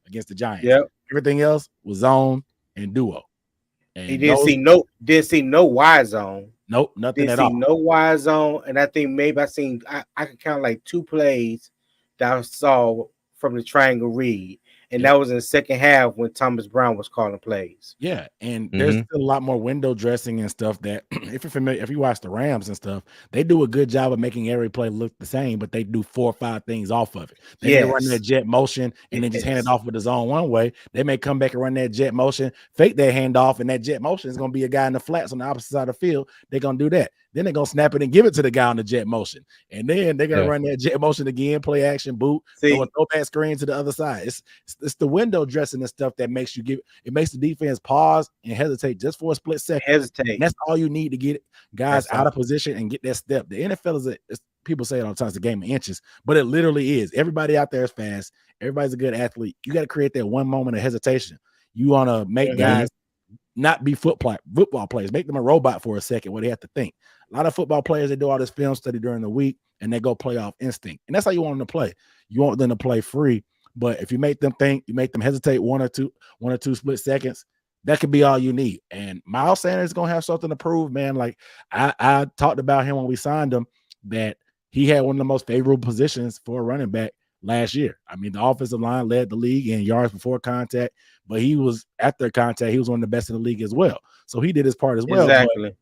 Speaker 3: against the Giants.
Speaker 2: Yep.
Speaker 3: Everything else was zone and duo. And
Speaker 2: He didn't see no Y zone.
Speaker 3: Nope, nothing
Speaker 2: Didn't
Speaker 3: at
Speaker 2: see
Speaker 3: all.
Speaker 2: no Y zone. And I think maybe I could count like 2 plays that I saw from the triangle read. And that was in the second half when Thomas Brown was calling plays.
Speaker 3: Yeah, and there's still a lot more window dressing and stuff that if you're familiar, if you watch the Rams and stuff, they do a good job of making every play look the same, but they do 4 or 5 things off of it. They may run that jet motion and then just hand it off with the zone one way. They may come back and run that jet motion, fake that handoff, and that jet motion is going to be a guy in the flats on the opposite side of the field. They're going to do that. Then they're going to snap it and give it to the guy on the jet motion. And then they're going to run that jet motion again, play action, boot, throw a throwback screen to the other side. It's the window dressing and stuff that makes the defense pause and hesitate just for a split second. And that's all you need to get guys out of position and get that step. The NFL people say it all the time, it's a game of inches, but it literally is. Everybody out there is fast. Everybody's a good athlete. You got to create that one moment of hesitation. You want to make guys not be football players, make them a robot for a second where they have to think. A lot of football players, they do all this film study during the week and they go play off instinct. And that's how you want them to play. You want them to play free. But if you make them think, you make them hesitate one or two split seconds, that could be all you need. And Miles Sanders is going to have something to prove, man. Like I talked about him when we signed him, that he had one of the most favorable positions for a running back last year. The offensive line led the league in yards before contact, but he was after contact, he was one of the best in the league as well. So he did his part as well.
Speaker 2: Exactly.
Speaker 3: But,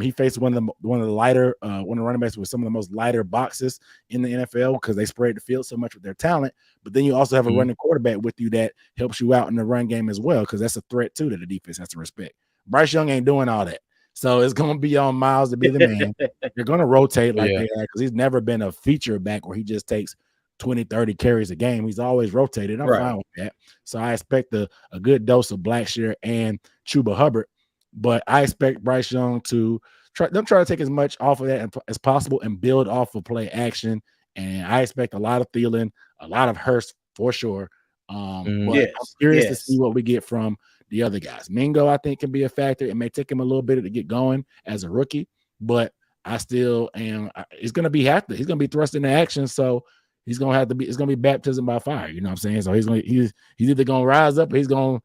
Speaker 3: he faced one of the lighter, one of the running backs with some of the most lighter boxes in the NFL because they spread the field so much with their talent. But then you also have a running quarterback with you that helps you out in the run game as well, because that's a threat too that the defense has to respect. Bryce Young ain't doing all that. So it's going to be on Miles to be the man. They're going to rotate like they are, because he's never been a feature back where he just takes 20, 30 carries a game. He's always rotated. I'm fine with that. So I expect a good dose of Blackshear and Chuba Hubbard. But I expect Bryce Young to try to take as much off of that as possible and build off of play action. And I expect a lot of Thielen, a lot of Hurst for sure. But I'm curious to see what we get from the other guys. Mingo, I think, can be a factor. It may take him a little bit to get going as a rookie, but I still am. He's going to be thrust into action. So he's gonna have to be. It's gonna be baptism by fire. You know what I'm saying? So he's either gonna rise up or he's gonna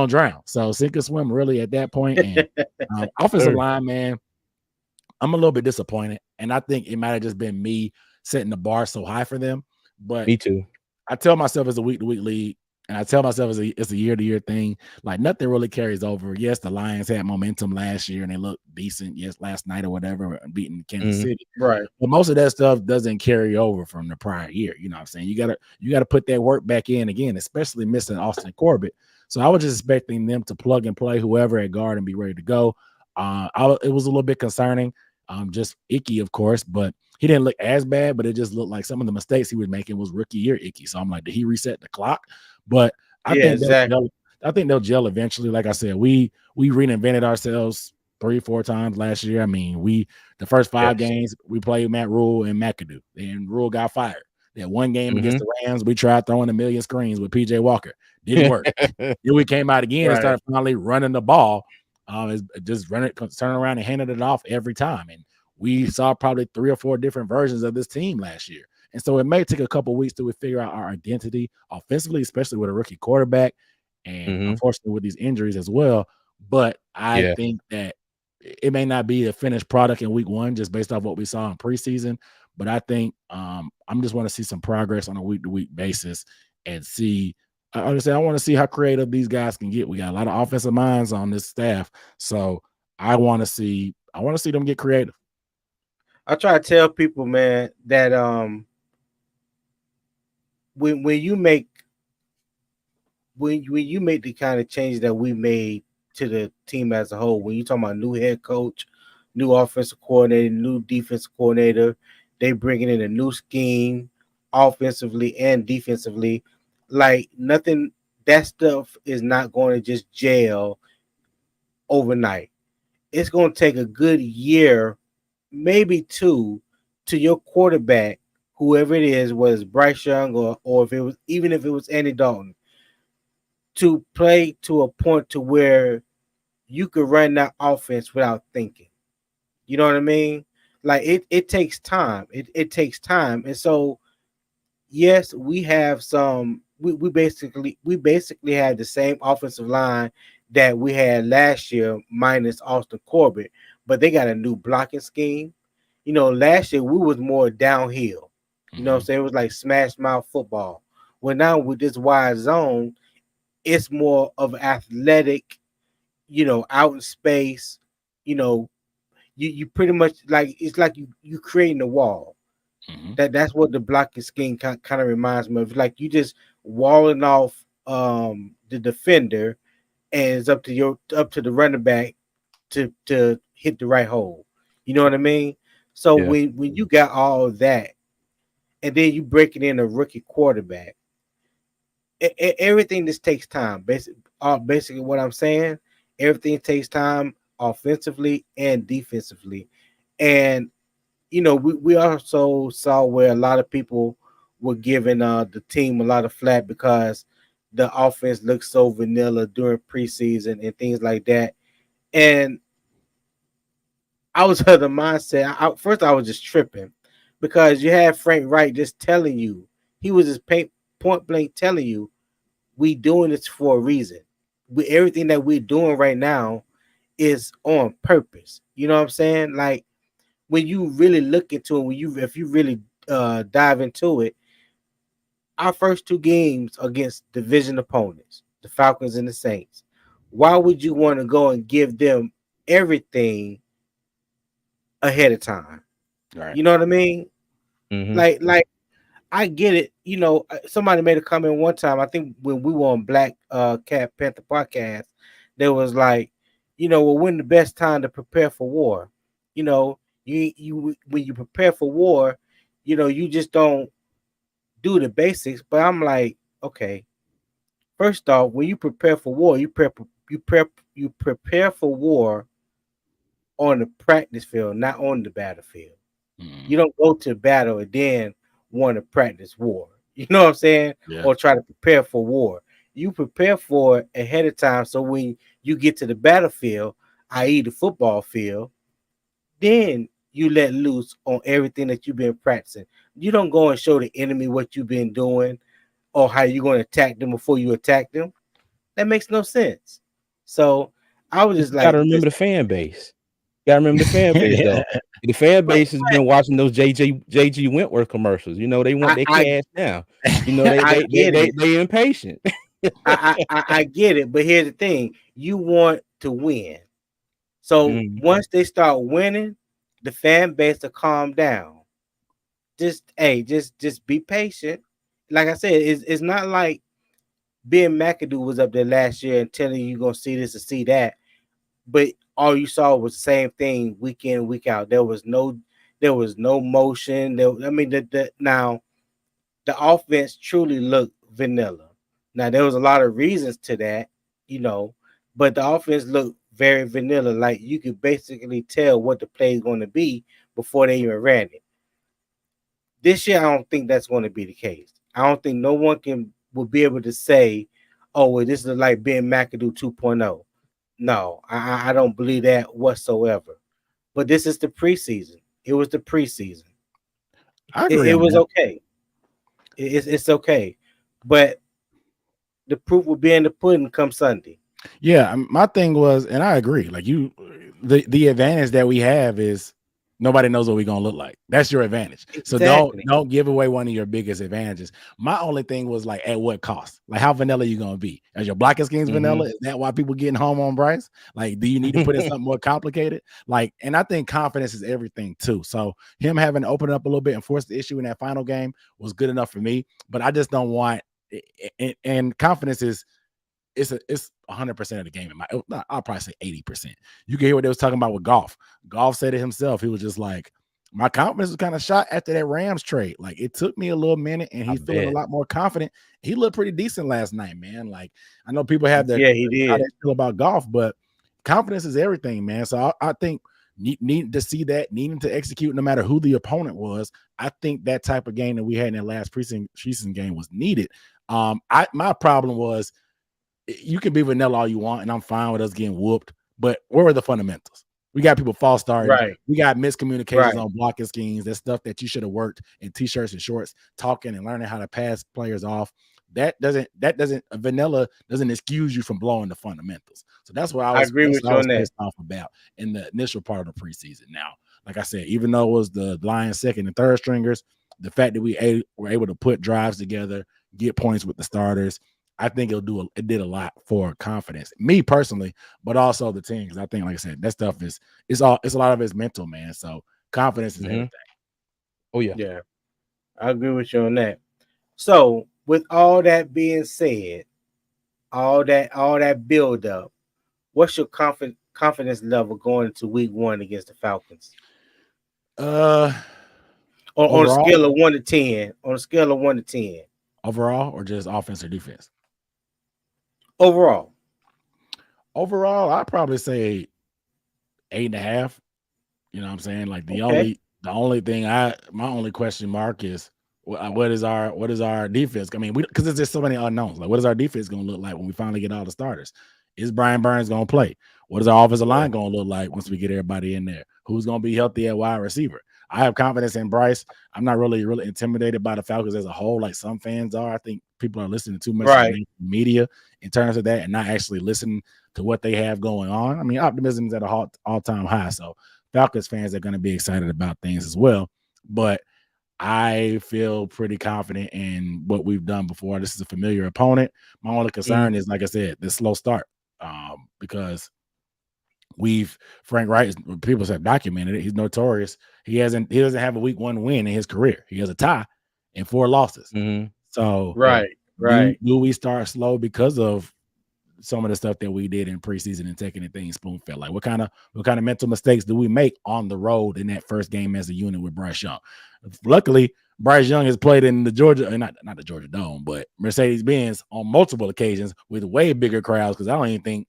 Speaker 3: drown. So sink or swim really at that point. And offensive line, man, I'm a little bit disappointed, and I think it might have just been me setting the bar so high for them. But
Speaker 1: Me too.
Speaker 3: I tell myself it's a week-to-week league, and I tell myself it's a year-to-year thing. Like nothing really carries over. Yes, the Lions had momentum last year and they looked decent. Yes, last night or whatever, beating Kansas City.
Speaker 2: Right.
Speaker 3: But most of that stuff doesn't carry over from the prior year. You know what I'm saying? You gotta put that work back in again, especially missing Austin Corbett. So I was just expecting them to plug and play whoever at guard and be ready to go. It was a little bit concerning. Just Icky, of course, but he didn't look as bad, but it just looked like some of the mistakes he was making was rookie year Icky. So I'm like, did he reset the clock? But I think they'll gel eventually. Like I said, we reinvented ourselves 3-4 times last year. I mean, the first 5 games we played Matt Rule and McAdoo, and Rule got fired. That one game against the Rams, we tried throwing a million screens with PJ Walker. Didn't work. Then we came out again and started finally running the ball. Just turning around and handing it off every time. And we saw probably 3 or 4 different versions of this team last year. And so it may take a couple weeks till we figure out our identity offensively, especially with a rookie quarterback and unfortunately with these injuries as well. But I think that it may not be a finished product in week 1 just based off what we saw in preseason. But I think I'm just want to see some progress on a week-to-week basis and see. I want to see how creative these guys can get. We got a lot of offensive minds on this staff, so I want to see them get creative.
Speaker 2: I try to tell people, man, that when you make the kind of changes that we made to the team as a whole, when you talk about new head coach, new offensive coordinator, new defensive coordinator, they bringing in a new scheme offensively and defensively. Like nothing, that stuff is not going to just gel overnight. It's going to take a good year, maybe 2, to your quarterback, whoever it is, whether it's Bryce Young or if it was Andy Dalton, to play to a point to where you could run that offense without thinking. You know what I mean? Like it takes time. It takes time. And so yes, we have some. We basically have the same offensive line that we had last year, minus Austin Corbett, but they got a new blocking scheme. You know, last year we was more downhill. You know what I'm saying? It was like smash mouth football. Well, now with this wide zone, it's more of athletic, out in space. You pretty much like it's like you creating a wall. That's what the blocking scheme kind of reminds me of. Like you just walling off the defender, and it's up to the running back to hit the right hole. You know what I mean? So when you got all of that, and then you break it in a rookie quarterback, everything just takes time. Basically, what I'm saying, everything takes time offensively and defensively, and we also saw where a lot of people were giving the team a lot of flack because the offense looked so vanilla during preseason and things like that. And I was of the mindset. First, I was just tripping because you had Frank Wright just telling you, he was just point blank telling you, we doing this for a reason. Everything that we're doing right now is on purpose. You know what I'm saying? Like when you really look into it, if you really dive into it, our first 2 games against division opponents, the Falcons and the Saints, why would you want to go and give them everything ahead of time?
Speaker 3: Right.
Speaker 2: You know what I mean? Like I get it. Somebody made a comment one time. I think when we were on Black Cat Panther podcast, there was like, well, when the best time to prepare for war? You when you prepare for war, you just don't do the basics. But I'm like, okay. First off, when you prepare for war, you prepare for war on the practice field, not on the battlefield. You don't go to battle and then want to practice war. You know what I'm saying?
Speaker 3: Yeah.
Speaker 2: Or try to prepare for war. You prepare for it ahead of time. So when you get to the battlefield, i.e. the football field, then you let loose on everything that you've been practicing. You don't go and show the enemy what you've been doing or how you're going to attack them before you attack them. That makes no sense. So I was
Speaker 1: But
Speaker 2: just
Speaker 1: you gotta
Speaker 2: like,
Speaker 1: remember the fan base. You gotta remember the fan base
Speaker 3: Yeah.
Speaker 1: though. The fan
Speaker 2: but,
Speaker 1: base has been watching those JG Wentworth commercials. You know, they want their
Speaker 2: I
Speaker 1: cash now. You know, they
Speaker 2: I
Speaker 1: they they
Speaker 2: get
Speaker 1: they,
Speaker 2: it.
Speaker 1: they impatient.
Speaker 2: I get it. But here's the thing: you want to win. So
Speaker 1: Mhm.
Speaker 2: once they start winning, the fan base will calm down. Just be patient. Like I said, it's not like Ben McAdoo was up there last year and telling you you're gonna see this or see that, but all you saw was the same thing week in, week out. There was no motion. I mean, now the offense truly looked vanilla. Now there was a lot of reasons to that, you know, but the offense looked very vanilla. Like you could basically tell what the play is going to be before they even ran it. This year, I don't think that's going to be the case. I don't think no one will be able to say, "Oh, well, this is like Ben McAdoo 2.0." No, I don't believe that whatsoever. But this is the preseason. It was the preseason.
Speaker 3: I
Speaker 2: It,
Speaker 3: agree
Speaker 2: it
Speaker 3: on
Speaker 2: was
Speaker 3: that.
Speaker 2: okay. It's okay. But the proof will be in the pudding come Sunday.
Speaker 3: Yeah, my thing was, and I agree. Like the advantage that we have is nobody knows what we're gonna look like. That's your advantage. So don't
Speaker 2: Exactly.
Speaker 3: don't give away one of your biggest advantages. My only thing was like, at what cost? Like, how vanilla you gonna be? As your black and skins
Speaker 1: Mhm.
Speaker 3: vanilla? Is that why people getting home on Bryce? Like, do you need to put in something more complicated? Like, and I think confidence is everything too. So him having to open up a little bit and force the issue in that final game was good enough for me. But I just don't want, and confidence is, it's 100% of the game. I'll probably say 80%. You can hear what they was talking about with Golf. Golf said it himself. He was just like, my confidence was kind of shot after that Rams trade. Like, it took me a little minute, and
Speaker 1: I
Speaker 3: he's feeling a
Speaker 1: bet.
Speaker 3: lot more confident. He looked pretty decent last night, man. Like, I know people have
Speaker 2: Yeah, he
Speaker 3: how they
Speaker 2: did.
Speaker 3: feel about Golf, but confidence is everything, man. So I think needing to see that, needing to execute, no matter who the opponent was. I think that type of game that we had in that last preseason game was needed. My problem was, you can be vanilla all you want, and I'm fine with us getting whooped. But where are the fundamentals? We got people false starting.
Speaker 2: Right.
Speaker 3: We got miscommunications
Speaker 2: Right.
Speaker 3: on blocking schemes. That's stuff that you should have worked in t-shirts and shorts, talking and learning how to pass players off. Vanilla doesn't excuse you from blowing the fundamentals. So that's what
Speaker 2: I agree with you on that.
Speaker 3: pissed off about in the initial part of the preseason. Now, like I said, even though it was the Lions second and third stringers, the fact that we were able to put drives together, get points with the starters, I think it did a lot for confidence, me personally, but also the team. Because I think, like I said, that stuff it's a lot of it's mental, man. So confidence is everything.
Speaker 1: Oh yeah.
Speaker 2: Yeah, I agree with you on that. So, with all that being said, all that build up, what's your confidence level going into week 1 against the Falcons?
Speaker 3: Uh,
Speaker 2: On a
Speaker 3: overall,
Speaker 2: scale of 1 to 10, on a scale of 1 to 10,
Speaker 3: or just offense or defense?
Speaker 2: overall.
Speaker 3: Overall, I'd probably say 8.5. You know what I'm saying? Like the
Speaker 2: Okay.
Speaker 3: only thing my only question mark is what is our defense? I mean, because there's just so many unknowns. Like, what is our defense going to look like when we finally get all the starters? Is Brian Burns going to play? What is our offensive line going to look like once we get everybody in there? Who's going to be healthy at wide receiver? I have confidence in Bryce. I'm not really intimidated by the Falcons as a whole, like some fans are. I think people are listening too much to
Speaker 2: Right.
Speaker 3: the media in terms of that and not actually listening to what they have going on. I mean, optimism is at an all-time high. So Falcons fans are going to be excited about things as well. But I feel pretty confident in what we've done before. This is a familiar opponent. My only concern is, like I said, the slow start, because Frank Wright, people have documented it. He's notorious. He doesn't have a week 1 win in his career. He has a tie and 4 losses.
Speaker 1: Mhm.
Speaker 3: So
Speaker 2: Right.
Speaker 3: do
Speaker 2: Right.
Speaker 3: we start slow because of some of the stuff that we did in preseason and taking things spoon fed? Like, what kind of mental mistakes do we make on the road in that first game as a unit with Bryce Young? Luckily, Bryce Young has played in the Georgia, not the Georgia Dome, but Mercedes-Benz on multiple occasions with way bigger crowds. Because I don't think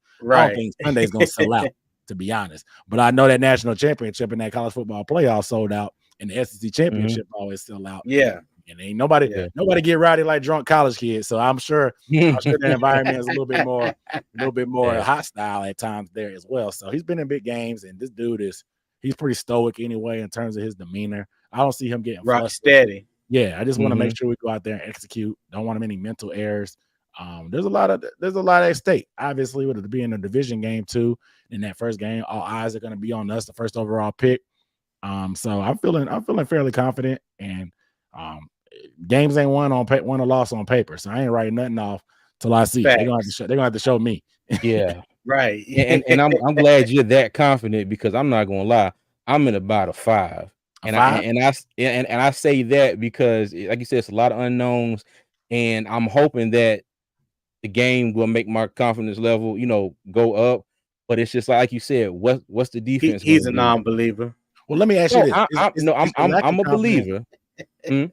Speaker 3: Sunday's gonna sell out, to be honest. But I know that national championship and that college football playoff sold out, and the SEC championship always sell out.
Speaker 2: Yeah.
Speaker 3: And ain't nobody get rowdy like drunk college kids. So I'm sure the environment is a little bit more hostile at times there as well. So he's been in big games, and this dude is he's pretty stoic anyway in terms of his demeanor. I don't see him getting
Speaker 2: Rock
Speaker 3: flustered.
Speaker 2: steady.
Speaker 3: Yeah, I just want to make
Speaker 1: Mhm.
Speaker 3: sure we go out there and execute. Don't want any mental errors. There's a lot at stake. Obviously, with it being a division game too. In that first game, all eyes are going to be on us, the first overall pick. So I'm feeling fairly confident. And games ain't won or lost on paper, so I ain't writing nothing off till I see it. They're gonna have to show me.
Speaker 1: Yeah.
Speaker 2: Right.
Speaker 1: And I'm glad you're that confident because I'm not gonna lie, I'm in about a 5.
Speaker 3: A
Speaker 1: And
Speaker 3: 5?
Speaker 1: I say that because like you said, it's a lot of unknowns, and I'm hoping that the game will make my confidence level, go up. But it's just like you said, what's the defense
Speaker 2: He's
Speaker 1: gonna
Speaker 2: a
Speaker 1: do?
Speaker 2: non-believer.
Speaker 3: Well, let me ask you
Speaker 1: No,
Speaker 3: this:
Speaker 1: no,
Speaker 3: is your lack
Speaker 1: I'm
Speaker 3: of
Speaker 1: a
Speaker 3: confidence?
Speaker 1: believer. Hmm?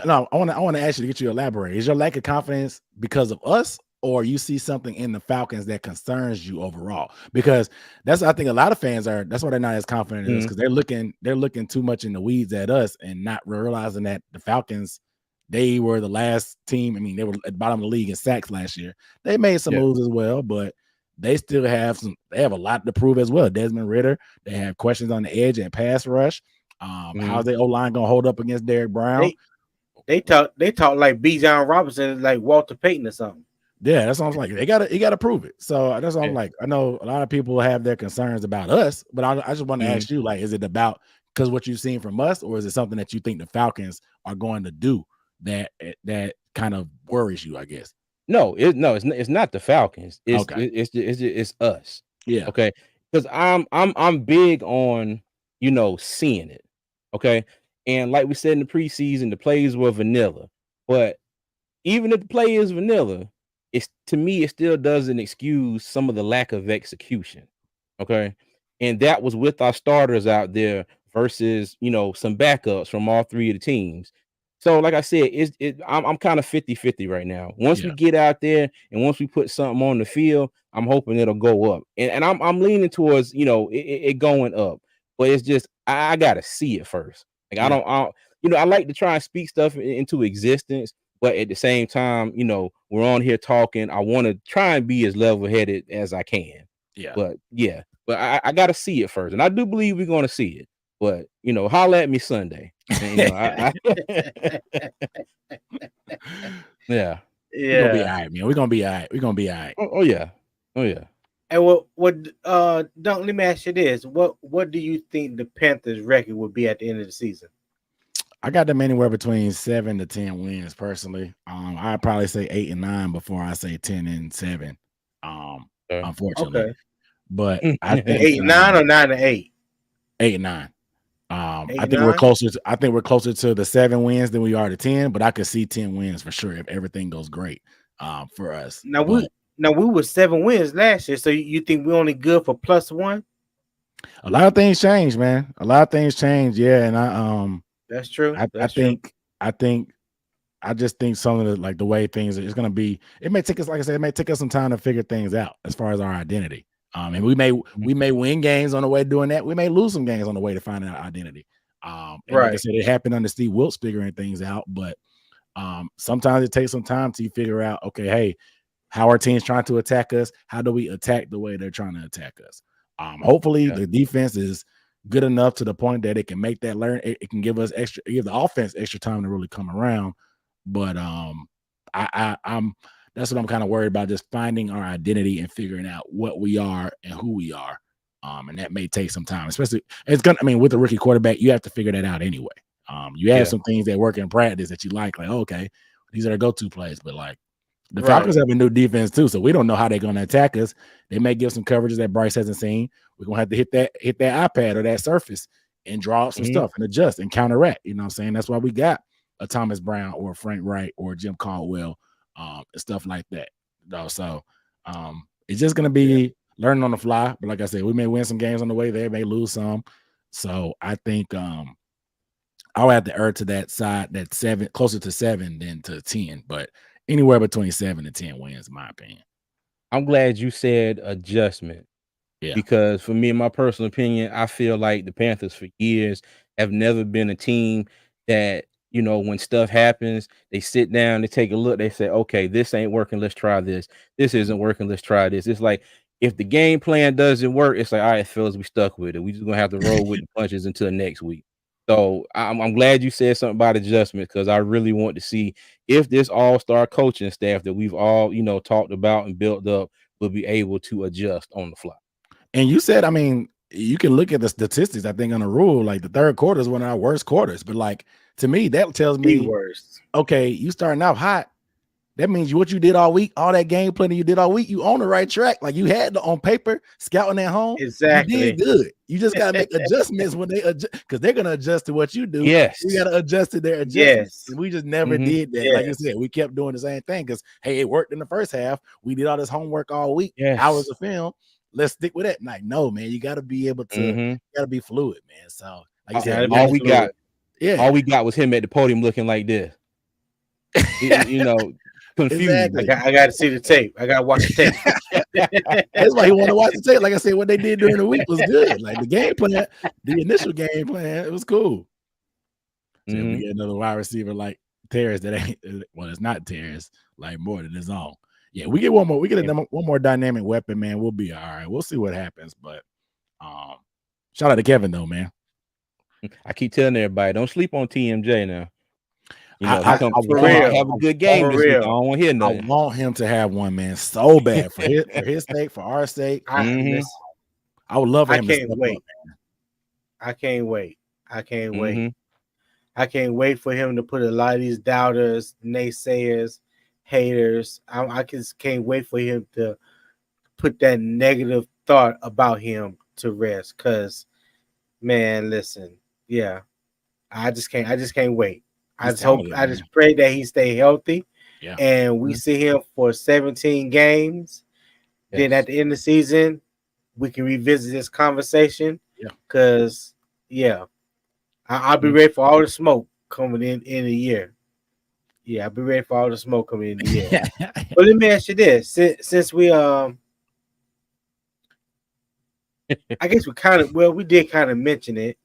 Speaker 3: No, I want to ask you to get you to elaborate. Is your lack of confidence because of us, or you see something in the Falcons that concerns you overall? Because I think a lot of fans are. That's why they're not as confident as us, because they're looking too much in the weeds at us and not realizing that the Falcons, they were the last team. I mean, they were at the bottom of the league in sacks last year. They made some
Speaker 1: Yeah.
Speaker 3: moves as well, but they still have they have a lot to prove as well. Desmond Ridder, they have questions on the edge and pass rush. How's their O-line gonna hold up against Derek Brown?
Speaker 2: They talk like B. John Robinson, like Walter Payton or something.
Speaker 3: Yeah, that's what I'm like. You gotta prove it. So that's what I'm like. I know a lot of people have their concerns about us, but I just want to ask you, like, is it about because what you've seen from us, or is it something that you think the Falcons are going to do that kind of worries you, I guess?
Speaker 1: No, it's not the Falcons.
Speaker 3: Okay.
Speaker 1: It's us.
Speaker 3: Yeah.
Speaker 1: Okay. Because I'm big on seeing it. Okay. And like we said in the preseason, the plays were vanilla. But even if the play is vanilla, to me, it still doesn't excuse some of the lack of execution. Okay. And that was with our starters out there versus some backups from all three of the teams. So, like I said, I'm kind of 50-50 right now. Once we
Speaker 3: Yeah.
Speaker 1: get out there and once we put something on the field, I'm hoping it'll go up. And I'm leaning towards it going up. But it's just I gotta see it first. Like I
Speaker 3: Yeah.
Speaker 1: don't I like to try and speak stuff into existence, but at the same time, we're on here talking. I want to try and be as level-headed as I can.
Speaker 3: Yeah.
Speaker 1: But I gotta see it first. And I do believe we're gonna see it. But holla at me Sunday. And, yeah.
Speaker 3: We're gonna be all
Speaker 2: Yeah.
Speaker 3: right, man. We're gonna be all right. We're gonna be all right.
Speaker 1: Oh yeah. Oh yeah.
Speaker 2: And Dunk, let me ask you this. What do you think the Panthers record would be at the end of the season?
Speaker 3: I got them anywhere between 7 to 10 wins personally. I'd probably say 8 and 9 before I say 10 and 7. Unfortunately.
Speaker 2: Okay.
Speaker 3: But I think
Speaker 2: 8 and 9 or 9 and 8?
Speaker 3: 8 and 9.
Speaker 2: 8
Speaker 3: I
Speaker 2: and
Speaker 3: think we're
Speaker 2: 9?
Speaker 3: closer to the 7 wins than we are to 10, but I could see 10 wins for sure if everything goes great for us.
Speaker 2: Now we were 7 wins last year, so you think we're only good for +1?
Speaker 3: A lot of things change, man. A lot of things change, yeah. And
Speaker 2: That's true.
Speaker 3: I just think some of the way things are going to be. It may take us, like I said, it may take us some time to figure things out as far as our identity. And we may win games on the way doing that. We may lose some games on the way to finding our identity. And like I said, it happened under Steve Wilkes figuring things out. But sometimes it takes some time to figure out, okay, hey, how are teams trying to attack us? How do we attack the way they're trying to attack us? Hopefully the defense is good enough to the point that it can make that learn. It can give the offense extra time to really come around. But I'm that's what I'm kind of worried about, just finding our identity and figuring out what we are and who we are. And that may take some time, especially with a rookie quarterback, you have to figure that out anyway. You have some things that work in practice that you like, okay, these are their go-to plays, but like the Falcons have a new defense too, so we don't know how they're going to attack us. They may give some coverages that Bryce hasn't seen. We're going to have to hit that iPad or that surface and draw up some stuff and adjust and counteract. You know what I'm saying? That's why we got a Thomas Brown or a Frank Wright or Jim Caldwell, and stuff like that. So it's just going to be learning on the fly. But like I said, we may win some games on the way there, may lose some. So I think I'll have to err to that side, that 7, closer to 7 than to 10, but anywhere between 7 and 10 wins, in my opinion.
Speaker 1: I'm glad you said adjustment.
Speaker 3: Yeah.
Speaker 1: Because for me, in my personal opinion, I feel like the Panthers for years have never been a team that, when stuff happens, they sit down, they take a look, they say, okay, this ain't working, let's try this. This isn't working, let's try this. It's like If the game plan doesn't work, it's like, all right, fellas, we stuck with it. We just gonna have to roll with the punches until next week. So I'm glad you said something about adjustment, because I really want to see if this all-star coaching staff that we've all talked about and built up will be able to adjust on the fly.
Speaker 3: And you said, I mean, you can look at the statistics. I think on the rule, like the third quarter is one of our worst quarters. But like to me, that tells
Speaker 2: The
Speaker 3: me,
Speaker 2: worst.
Speaker 3: okay, you starting out hot. That means what you did all week, all that game planning you did all week, you on the right track. Like you had on paper, scouting at home.
Speaker 2: Exactly.
Speaker 3: You did good. You just got to make adjustments when they adjust, because they're going to adjust to what you do.
Speaker 1: Yes.
Speaker 3: You got to adjust to their adjustments.
Speaker 2: Yes.
Speaker 3: And we just never did that.
Speaker 2: Yes.
Speaker 3: Like you said, we kept doing the same thing because, hey, it worked in the first half. We did all this homework all week, hours of film. Let's stick with it. Like, no, man, you got to be able to, you got to be fluid, man. So, like you said,
Speaker 1: all we got was him at the podium looking like this. Confused.
Speaker 2: Exactly. I got to see the tape. I got to watch the tape.
Speaker 3: That's why he want to watch the tape. Like I said, what they did during the week was good. Like the game plan, the initial game plan, it was cool. So we get another wide receiver like Terrace that ain't, well, it's not Terrace, like more than his own. Yeah, we get one more. We get one more dynamic weapon, man. We'll be all right. We'll see what happens. But shout out to Kevin though, man.
Speaker 1: I keep telling everybody, don't sleep on TMJ now.
Speaker 3: I
Speaker 1: have a good game this week. I don't want to hear nothing.
Speaker 3: I want him to have one, man, so bad for his sake, for our sake.
Speaker 2: I
Speaker 3: would love for him
Speaker 2: to
Speaker 3: step
Speaker 2: up, man. I can't wait. I can't wait for him to put a lot of these doubters, naysayers, haters. I just can't wait for him to put that negative thought about him to rest. Cause, man, listen, I just can't wait. I just pray that he stay healthy, and we see him for 17 games. Yes. Then at the end of the season, we can revisit this conversation. Cause I'll be ready for all the smoke coming in a year. I'll be ready for all the smoke coming in the year. But let me ask you this: since we I guess we did kind of mention it.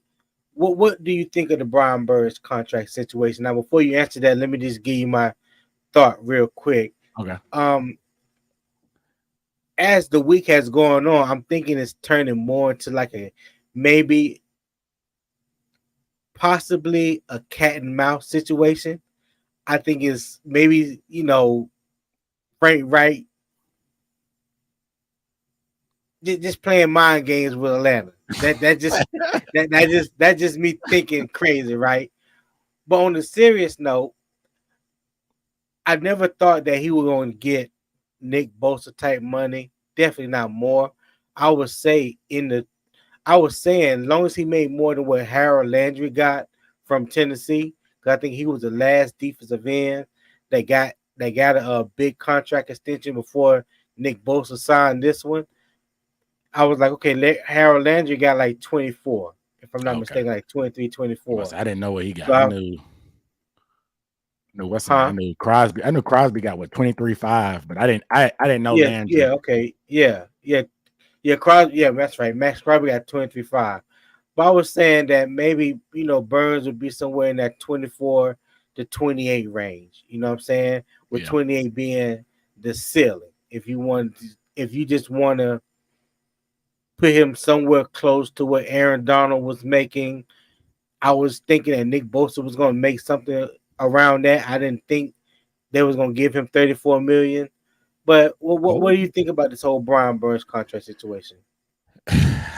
Speaker 2: What do you think of the Brian Burns contract situation? Now, before you answer that, let me just give you my thought real quick.
Speaker 3: Okay.
Speaker 2: As the week has gone on, I'm thinking it's turning more into like possibly a cat and mouse situation. I think it's maybe, Frank Wright just playing mind games with Atlanta. That just me thinking crazy, right? But on a serious note, I never thought that he was going to get Nick Bosa type money. Definitely not more. I would say as long as he made more than what Harold Landry got from Tennessee, because I think he was the last defensive end that got a big contract extension before Nick Bosa signed this one. I was like, okay, Harold Landry got like 24, if I'm not mistaken, like 23, 24.
Speaker 3: I didn't know what he got.
Speaker 2: So
Speaker 3: I knew Crosby. I knew Crosby got 23.5, but I didn't know Landry.
Speaker 2: Crosby. Yeah, that's right. Max Crosby got 23.5. But I was saying that maybe Burns would be somewhere in that 24 to 28 range. You know what I'm saying? With 28 being the ceiling. If you just want to put him somewhere close to what Aaron Donald was making. I was thinking that Nick Bosa was going to make something around that. I didn't think they was going to give him $34 million. But what do you think about this whole Brian Burns contract situation?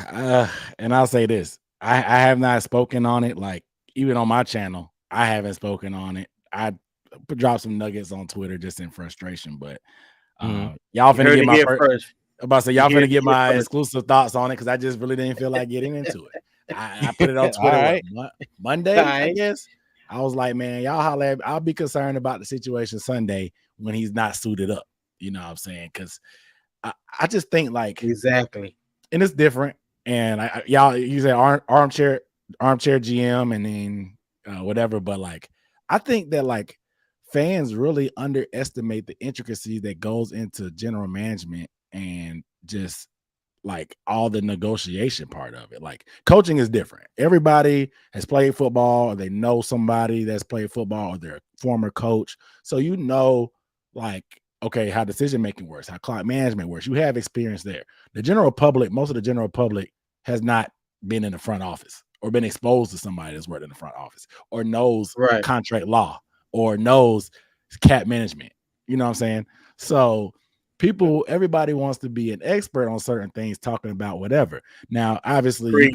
Speaker 3: And I'll say this. I have not spoken on it. Like, even on my channel, I haven't spoken on it. I dropped some nuggets on Twitter just in frustration. But y'all finna get my first. About to say, y'all finna get my exclusive thoughts on it because I just really didn't feel like getting into it. I put it on Twitter Monday, I guess. I was like, man, y'all holler at me. I'll be concerned about the situation Sunday when he's not suited up. You know what I'm saying? Because I just think like
Speaker 2: exactly,
Speaker 3: and it's different. And y'all, you say armchair GM and then whatever, but like I think that like fans really underestimate the intricacies that goes into general management and just like all the negotiation part of it. Like coaching is different. Everybody has played football or they know somebody that's played football or they're a former coach. So like okay, how decision making works, how clock management works. You have experience there. The general public, most of the general public has not been in the front office or been exposed to somebody that's worked in the front office or knows
Speaker 2: Right.
Speaker 3: contract law or knows cap management. You know what I'm saying? So everybody wants to be an expert on certain things, talking about whatever. Now, obviously,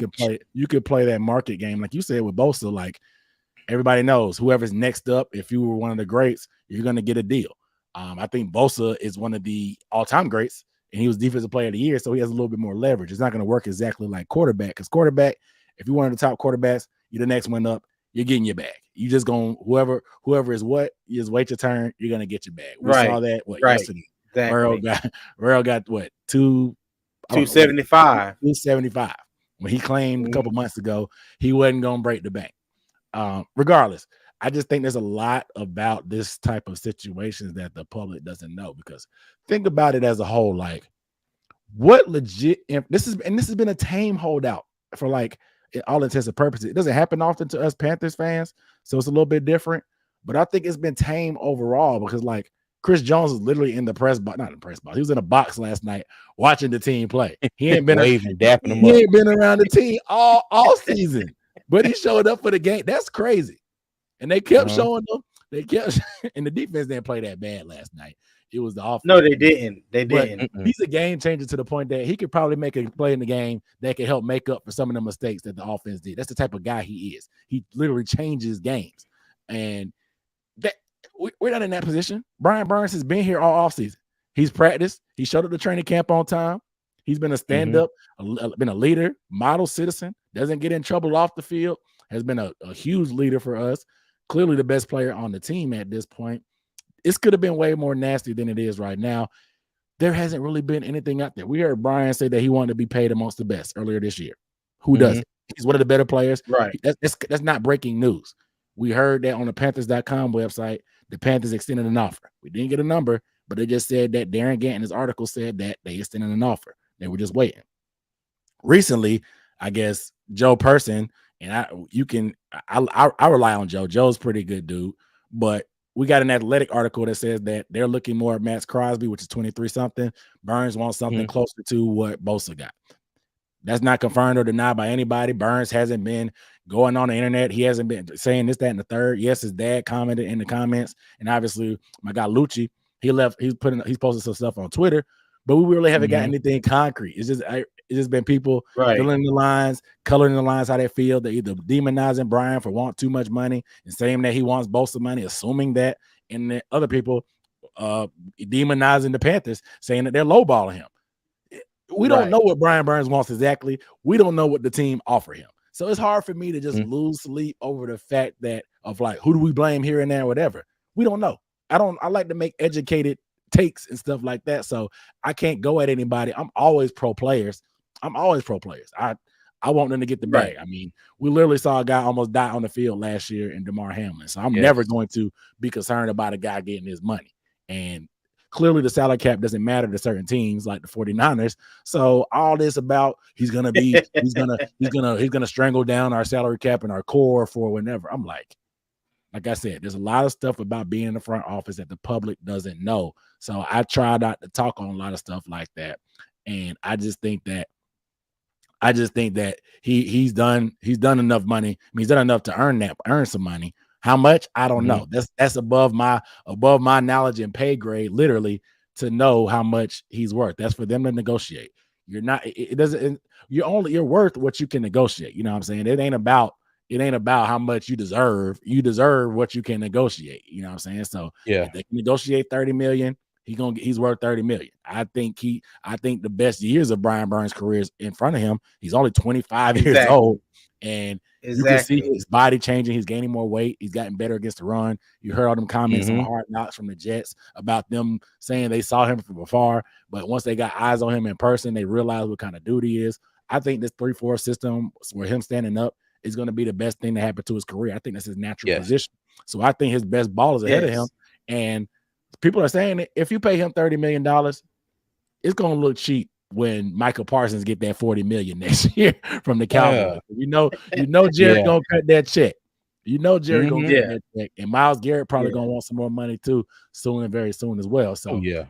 Speaker 3: you could play that market game, like you said with Bosa. Like everybody knows, whoever's next up, if you were one of the greats, you're going to get a deal. I think Bosa is one of the all-time greats, and he was Defensive Player of the Year, so he has a little bit more leverage. It's not going to work exactly like quarterback, because quarterback, if you're one of the top quarterbacks, you're the next one up, you're getting your bag. You just going whoever is what, you just wait your turn, you're going to get your bag. We saw that yesterday.
Speaker 2: Exactly.
Speaker 3: Burrow got what,
Speaker 2: 275.
Speaker 3: 275. When he claimed a couple months ago he wasn't going to break the bank. Regardless, I just think there's a lot about this type of situations that the public doesn't know, because think about it as a whole. Like, what legit, this has been a tame holdout for like all intents and purposes. It doesn't happen often to us Panthers fans, so it's a little bit different. But I think it's been tame overall, because like Chris Jones is literally in the press box, not in the press box. He was in a box last night watching the team play. He ain't been
Speaker 1: waving, dapping him
Speaker 3: he
Speaker 1: up.
Speaker 3: ain't been around the team all season, but he showed up for the game. That's crazy. And they kept showing them. They kept, and the defense didn't play that bad last night. It was the offense.
Speaker 2: No, they didn't. They didn't.
Speaker 3: He's a game changer to the point that he could probably make a play in the game that could help make up for some of the mistakes that the offense did. That's the type of guy he is. He literally changes games. And that we're not in that position. Brian Burns has been here all offseason. He's practiced. He showed up to training camp on time. He's been a stand-up, been a leader, model citizen, doesn't get in trouble off the field, has been a huge leader for us. Clearly the best player on the team at this point. This could have been way more nasty than it is right now. There hasn't really been anything out there. We heard Brian say that he wanted to be paid amongst the best earlier this year. Who doesn't? He's one of the better players.
Speaker 2: Right.
Speaker 3: That's not breaking news. We heard that on the Panthers.com website, the Panthers extended an offer. We didn't get a number, but they just said that Darren Ganton's article said that they extended an offer. They were just waiting. Recently, I guess Joe Person, and I rely on Joe. Joe's a pretty good dude, but we got an Athletic article that says that they're looking more at Max Crosby, which is 23 something. Burns wants something closer to what Bosa got. That's not confirmed or denied by anybody. Burns hasn't been going on the internet. He hasn't been saying this, that, and the third. Yes, his dad commented in the comments, and obviously my guy Lucci, he's posted some stuff on Twitter, but we really haven't got anything concrete. It's just been people filling the lines, coloring the lines how they feel. They're either demonizing Brian for wanting too much money and saying that he wants Bosa money, assuming that, and then other people demonizing the Panthers, saying that they're lowballing him. We don't know what Brian Burns wants exactly. We don't know what the team offer him. So it's hard for me to just lose sleep over the fact that of like, who do we blame here and there, or whatever. We don't know. I like to make educated takes and stuff like that. So I can't go at anybody. I'm always pro players. I want them to get the bag. I mean, we literally saw a guy almost die on the field last year in DeMar Hamlin. So I'm never going to be concerned about a guy getting his money. And clearly the salary cap doesn't matter to certain teams like the 49ers. So all this about he's gonna strangle down our salary cap and our core for whenever. I'm like I said, there's a lot of stuff about being in the front office that the public doesn't know. So I try not to talk on a lot of stuff like that. And I just think that he's done enough money. I mean, he's done enough to earn some money. How much? I don't know. That's above my knowledge and pay grade, literally, to know how much he's worth. That's for them to negotiate. You're not. It doesn't. You're worth what you can negotiate. You know what I'm saying? It ain't about how much you deserve. You deserve what you can negotiate. You know what I'm saying? So if they can negotiate $30 million, he's worth $30 million. I think the best years of Brian Burns' career is in front of him. He's only 25 years old, and you can see his body changing. He's gaining more weight. He's gotten better against the run. You heard all them comments on Hard Knocks from the Jets about them saying they saw him from afar, but once they got eyes on him in person, they realized what kind of dude he is. I think this 3-4 system where him standing up is going to be the best thing to happen to his career. I think that's his natural position. So I think his best ball is ahead of him. And people are saying that if you pay him $30 million, it's going to look cheap when Michael Parsons get that $40 million next year from the Cowboys. You know, Jared's going to cut that check. You know Jerry gonna get
Speaker 2: Yeah.
Speaker 3: that check, and Myles Garrett probably
Speaker 2: Yeah.
Speaker 3: gonna want some more money too soon and very soon as well.
Speaker 1: Oh
Speaker 3: So
Speaker 1: yeah.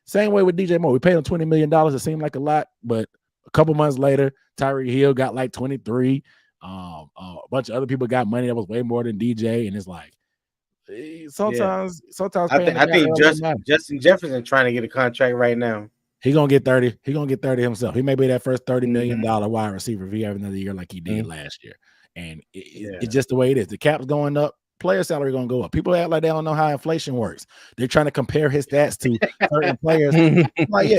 Speaker 3: same way with DJ Moore. We paid him $20 million. It seemed like a lot, but a couple months later, Tyreek Hill got like 23. A bunch of other people got money that was way more than DJ, and it's like sometimes paying the
Speaker 2: I
Speaker 3: guy
Speaker 2: think
Speaker 3: early matters.
Speaker 2: Justin Jefferson trying to get a contract right now.
Speaker 3: He gonna get 30. He gonna get 30 himself. He may be that first $30 million
Speaker 2: Mm-hmm.
Speaker 3: wide receiver if he have another year like he did
Speaker 1: Mm-hmm.
Speaker 3: last year. And
Speaker 2: Yeah.
Speaker 3: it's just the way it is. The cap's going up. Player salary gonna go up. People act like they don't know how inflation works. They're trying to compare his stats to certain players. Like, yeah,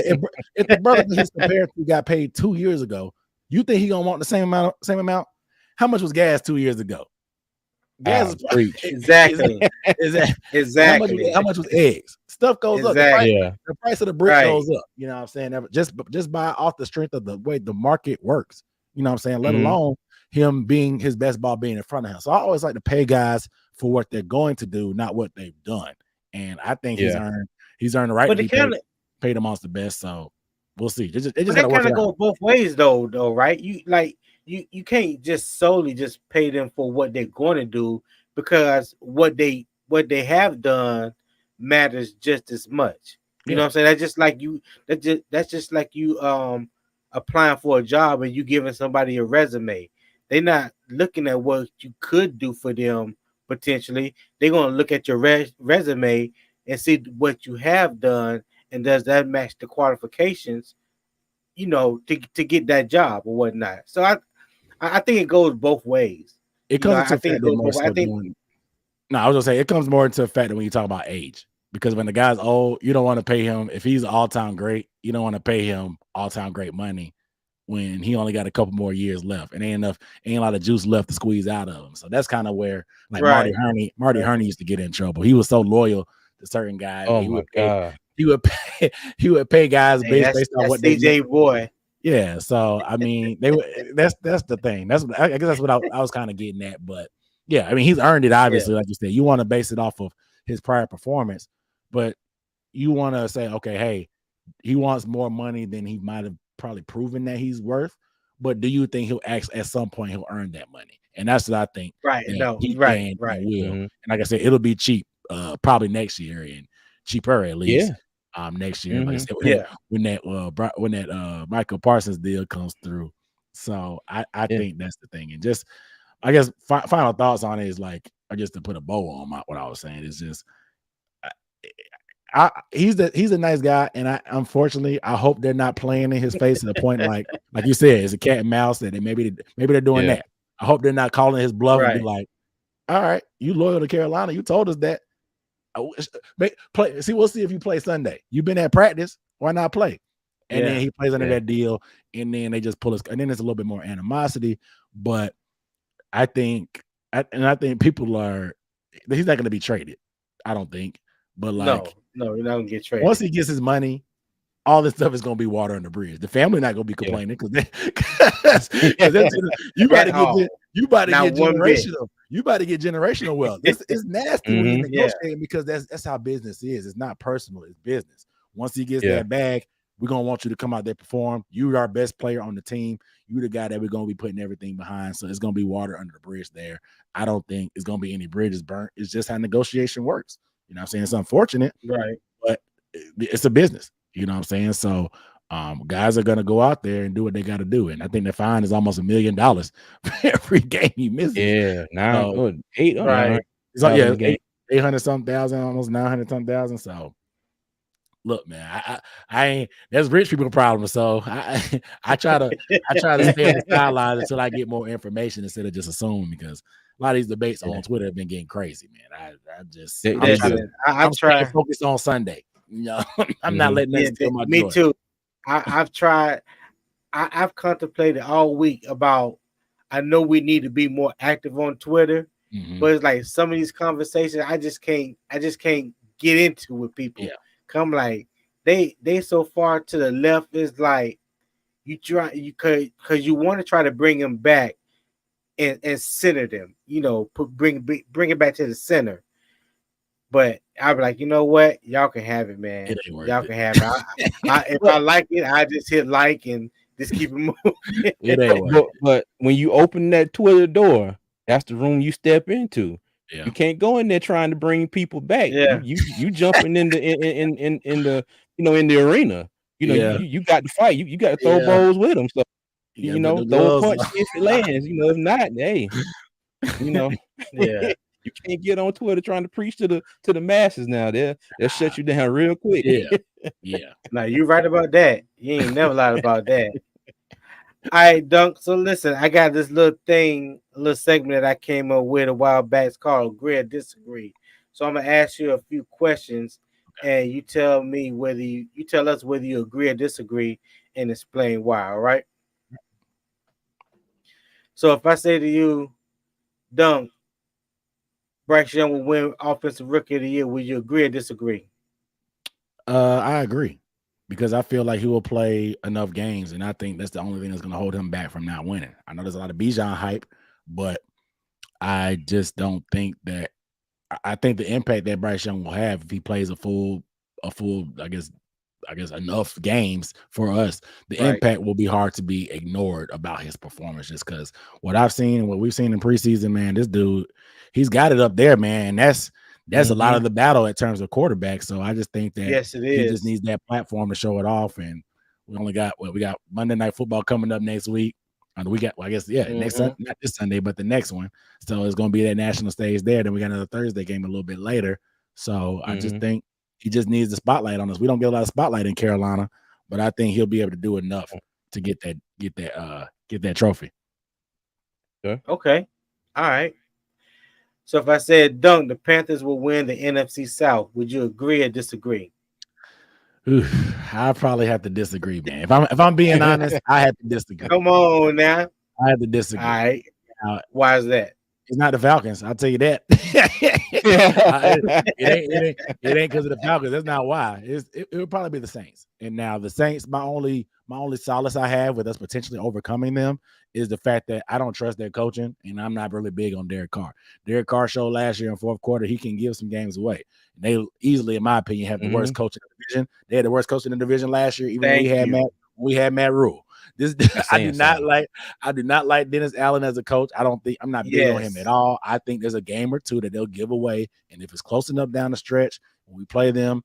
Speaker 3: if the brother that he's compared to got paid 2 years ago, you think he gonna want the same amount? How much was gas 2 years ago? Gas is
Speaker 1: Preach.
Speaker 2: Exactly. Exactly.
Speaker 3: How much was eggs? Stuff goes up.
Speaker 2: Exactly.
Speaker 3: The price of the brick
Speaker 2: Right.
Speaker 3: goes up. You know what I'm saying? Just by off the strength of the way the market works. You know what I'm saying? Let
Speaker 1: Mhm.
Speaker 3: alone him being his best ball being in front of him. So I always like to pay guys for what they're going to do, not what they've done. And I think he's earned the right
Speaker 2: But
Speaker 3: to
Speaker 2: it
Speaker 3: be
Speaker 2: kind of
Speaker 3: paid amongst the best. So we'll see. They just
Speaker 2: but
Speaker 3: gotta
Speaker 2: that
Speaker 3: work
Speaker 2: kind
Speaker 3: it
Speaker 2: of
Speaker 3: out.
Speaker 2: go both ways though, right? You can't just solely just pay them for what they're going to do, because what they have done matters just as much. You know what I'm saying? That's just like you applying for a job and you giving somebody a resume. They're not looking at what you could do for them potentially. They're going to look at your resume and see what you have done, and does that match the qualifications, to get that job or whatnot. So I think it goes both ways.
Speaker 3: It comes into
Speaker 2: I think
Speaker 3: effect
Speaker 2: it goes
Speaker 3: more
Speaker 2: both ways.
Speaker 3: so No, I was gonna say it comes more into effect when you talk about age. Because when the guy's old, you don't want to pay him. If he's all-time great, you don't want to pay him all-time great money when he only got a couple more years left. And ain't a lot of juice left to squeeze out of him. So that's kind of where like
Speaker 2: Right.
Speaker 3: Marty Herney used to get in trouble. He was so loyal to certain guys.
Speaker 1: Oh my God.
Speaker 3: He would pay guys based on what they
Speaker 2: CJ boy.
Speaker 3: Yeah, so I mean, that's the thing. I guess that's what I was kind of getting at. But yeah, I mean, he's earned it, obviously. Like you said, you want to base it off of his prior performance, but you want to say, okay, hey, he wants more money than he might have probably proven that he's worth. But do you think at some point he'll earn that money? And that's what I think.
Speaker 2: Right.
Speaker 3: No. He
Speaker 2: Right.
Speaker 3: can
Speaker 2: Right.
Speaker 3: and will.
Speaker 1: Mhm.
Speaker 3: And like I said, it'll be cheap, probably next year and cheaper at least. Next year, like I said, when that Michael Parsons deal comes through. So I think that's the thing. And just I guess final thoughts on it is like, I just to put a bow on what I was saying is just he's a nice guy, and unfortunately I hope they're not playing in his face to the point like you said, it's a cat and mouse that maybe they're doing that. I hope they're not calling his bluff and be like, all right, you loyal to Carolina, you told us that. We'll see if you play Sunday. You've been at practice. Why not play? And then he plays under that deal, and then they just pull us. And then there's a little bit more animosity. But I think people are. He's not going to be traded. I don't think. But like,
Speaker 2: no, you're not going to get traded.
Speaker 3: Once he gets his money, all this stuff is going to be water under the bridge. The family not going to be complaining because you about to get generational. You about to get generational wealth. It's nasty when you're negotiating because that's how business is. It's not personal. It's business. Once he gets that bag, we're gonna want you to come out there perform. You're our best player on the team. You're the guy that we're gonna be putting everything behind. So it's gonna be water under the bridge there. I don't think it's gonna be any bridges burnt. It's just how negotiation works. You know what I'm saying? It's unfortunate,
Speaker 2: right?
Speaker 3: But it's a business. You know what I'm saying? So guys are gonna go out there and do what they got to do, and I think the fine is almost $1 million for every game he misses.
Speaker 1: Yeah,
Speaker 3: so,
Speaker 1: 800.
Speaker 3: Right. So yeah, 800 something thousand, almost 900 something thousand. So look, man, I ain't. That's rich people problem. So I try to stay on the sidelines until I get more information instead of just assuming, because a lot of these debates on Twitter have been getting crazy, man. I'm trying to focus on Sunday. You know, I'm not letting that steal my joy.
Speaker 2: Me too. I've tried. I've contemplated all week about. I know we need to be more active on Twitter, but it's like some of these conversations I just can't get into with people.
Speaker 3: Yeah.
Speaker 2: Come like they so far to the left. Is like because you want to try to bring them back and center them. You know, bring it back to the center. But I'll be like, you know what? Y'all can have it, man. Y'all can have it. If I like it, I just hit like and just keep it moving.
Speaker 3: It ain't
Speaker 1: but when you open that Twitter door, That's the room you step into.
Speaker 3: Yeah.
Speaker 1: You can't go in there trying to bring people back.
Speaker 2: Yeah.
Speaker 1: You jumping in the in the in the arena.
Speaker 3: Yeah.
Speaker 1: You got to fight. You got to throw
Speaker 3: Yeah.
Speaker 1: bowls with them. So
Speaker 3: You gotta put the
Speaker 1: throw a
Speaker 3: gloves
Speaker 1: punch,
Speaker 3: on.
Speaker 1: see if it lands. If not, hey,
Speaker 2: Yeah.
Speaker 1: you can't get on Twitter trying to preach to the masses now. They'll shut you down real quick.
Speaker 3: Yeah. Yeah.
Speaker 2: Now you right about that. You ain't never lied about that. All right, Dunk. So listen, I got this little segment that I came up with a while back. It's called Agree or Disagree. So I'm gonna ask you a few questions, and you tell me whether you tell us whether you agree or disagree, and explain why. All right. So if I say to you, Dunk, Bryce Young will win Offensive Rookie of the Year, will you agree or disagree?
Speaker 3: I agree, because I feel like he will play enough games, and I think that's the only thing that's going to hold him back from not winning. I know there's a lot of Bijan hype, but I just don't think that. I think the impact that Bryce Young will have if he plays a full, I guess enough games for us, the
Speaker 2: Right.
Speaker 3: impact will be hard to be ignored about his performance, just because what I've seen and what we've seen in preseason, man, this dude, he's got it up there, man. And that's a lot of the battle in terms of quarterback. So I just think that
Speaker 2: Yes, it
Speaker 3: he just
Speaker 2: is.
Speaker 3: needs that platform to show it off. And we got Monday Night Football coming up next week. And we got, next Sunday, not this Sunday, but the next one. So it's going to be that national stage there. Then we got another Thursday game a little bit later. So I just think he just needs the spotlight on us. We don't get a lot of spotlight in Carolina, but I think he'll be able to do enough to get that trophy.
Speaker 2: Okay. All right. So if I said, Dunk, the Panthers will win the NFC South, would you agree or disagree?
Speaker 3: I probably have to disagree, man. If I'm being honest, I have to disagree.
Speaker 2: Come on now.
Speaker 3: I have to disagree.
Speaker 2: All right. Why is that?
Speaker 3: It's not the Falcons. I'll tell you that. It ain't because of the Falcons. That's not why. It would probably be the Saints. And now the Saints, my only solace I have with us potentially overcoming them is the fact that I don't trust their coaching, and I'm not really big on Derek Carr. Derek Carr showed last year in fourth quarter he can give some games away. And they easily, in my opinion, have the worst coach in the division. They had the worst coach in the division last year, even when we had Matt Rule. I do not like Dennis Allen as a coach. I'm not big on him at all. I think there's a game or two that they'll give away, and if it's close enough down the stretch when we play them,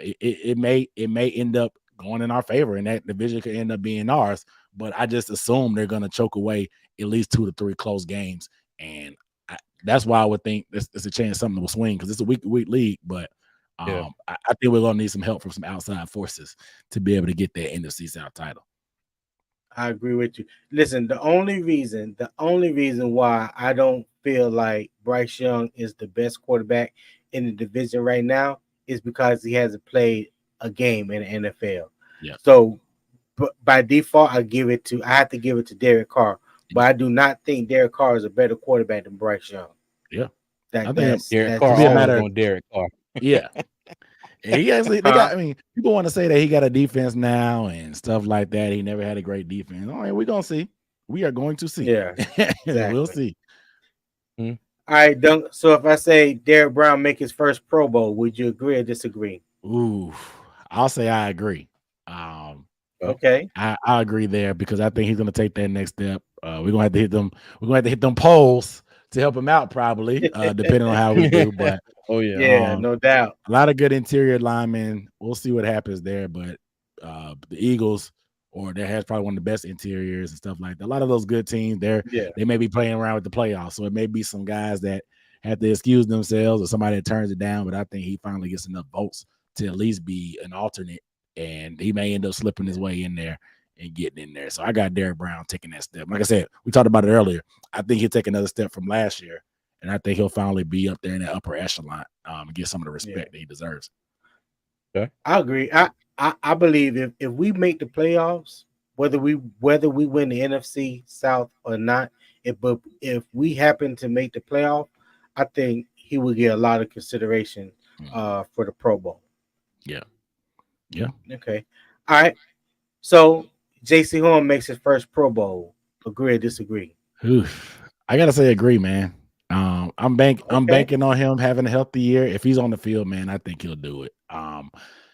Speaker 3: it may end up going in our favor, and that division could end up being ours. But I just assume they're going to choke away at least 2 to 3 close games, and that's why I would think there's a chance something will swing, because it's a week-to-week league. But I think we're going to need some help from some outside forces to be able to get that NFC South title.
Speaker 2: I agree with you. Listen, the only reason why I don't feel like Bryce Young is the best quarterback in the division right now is because he hasn't played a game in the NFL.
Speaker 3: Yeah.
Speaker 2: So, by default, I have to give it to Derek Carr. But I do not think Derek Carr is a better quarterback than Bryce Young.
Speaker 3: Yeah.
Speaker 2: I
Speaker 1: think Derek Carr always on Derek Carr.
Speaker 3: Yeah. And he actually, people want to say that he got a defense now and stuff like that. He never had a great defense. All right, we're going to see. We are going to see.
Speaker 2: Yeah. Exactly.
Speaker 3: We'll see.
Speaker 2: All right, Dunk. So if I say Derek Brown make his first Pro Bowl, would you agree or disagree?
Speaker 3: Ooh, I'll say I agree.
Speaker 2: Okay.
Speaker 3: I agree there, because I think he's going to take that next step. We're going to have to hit them. We're going to have to hit them polls to help him out, probably, depending on how we do. But
Speaker 2: no doubt.
Speaker 3: A lot of good interior linemen. We'll see what happens there. But the Eagles, that has probably one of the best interiors and stuff like that. A lot of those good teams, they may be playing around with the playoffs. So it may be some guys that have to excuse themselves or somebody that turns it down. But I think he finally gets enough votes to at least be an alternate, and he may end up slipping his way in there and getting in there. So I got Derek Brown taking that step. Like I said, we talked about it earlier. I think he'll take another step from last year, and I think he'll finally be up there in that upper echelon and get some of the respect that he deserves.
Speaker 2: Okay. I agree. I believe if we make the playoffs, whether we win the NFC South or not, if we happen to make the playoff, I think he will get a lot of consideration for the Pro Bowl.
Speaker 3: Yeah.
Speaker 2: Okay. All right. So J.C. Horn makes his first Pro Bowl. Agree or disagree?
Speaker 3: I gotta say agree, man. I'm banking on him having a healthy year. If he's on the field, man, I think he'll do it.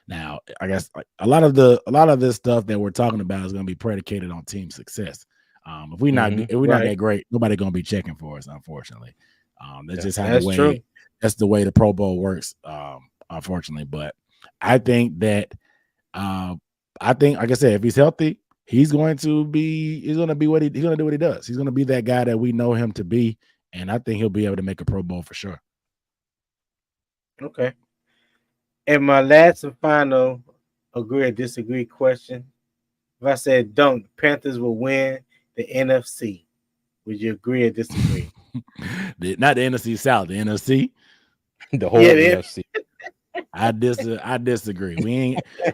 Speaker 3: Now, I guess a lot of this stuff that we're talking about is going to be predicated on team success. If we're not
Speaker 2: Right.
Speaker 3: that great, nobody gonna be checking for us, unfortunately. That's
Speaker 1: Yeah.
Speaker 3: just how
Speaker 2: That's true.
Speaker 3: that's the way the Pro Bowl works, unfortunately. But I think that like I said, if he's healthy, he's gonna do what he does. He's gonna be that guy that we know him to be, and I think he'll be able to make a Pro Bowl for sure.
Speaker 2: Okay. And my last and final agree or disagree question. If I said don't, Panthers will win the NFC. Would you agree or disagree?
Speaker 3: Not the NFC South, the NFC.
Speaker 1: The whole
Speaker 2: Yeah, yeah.
Speaker 1: NFC.
Speaker 3: I disagree.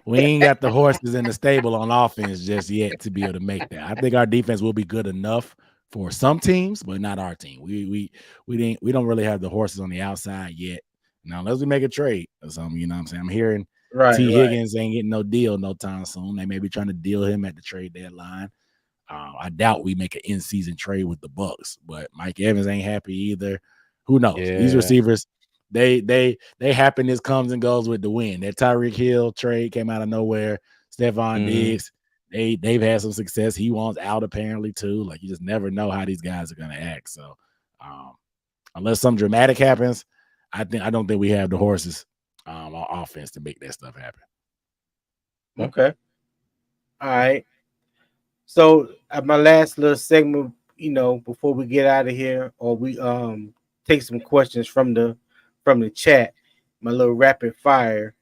Speaker 3: We ain't got the horses in the stable on offense just yet to be able to make that. I think our defense will be good enough for some teams, but not our team. We don't really have the horses on the outside yet. Now, unless we make a trade or something, you know what I'm saying? I'm hearing
Speaker 2: Right,
Speaker 3: T.
Speaker 2: right.
Speaker 3: Higgins ain't getting no deal no time soon. They may be trying to deal him at the trade deadline. I doubt we make an in-season trade with the Bucks, but Mike Evans ain't happy either. Who knows? These
Speaker 1: Yeah.
Speaker 3: receivers, they happiness comes and goes with the win. That Tyreek Hill trade came out of nowhere. Stephon Diggs, they've had some success. He wants out apparently too. Like you just never know how these guys are gonna act. So unless something dramatic happens, I don't think we have the horses on offense to make that stuff happen.
Speaker 2: Okay. All right. So at my last little segment, before we get out of here, or we take some questions from the chat, my little rapid fire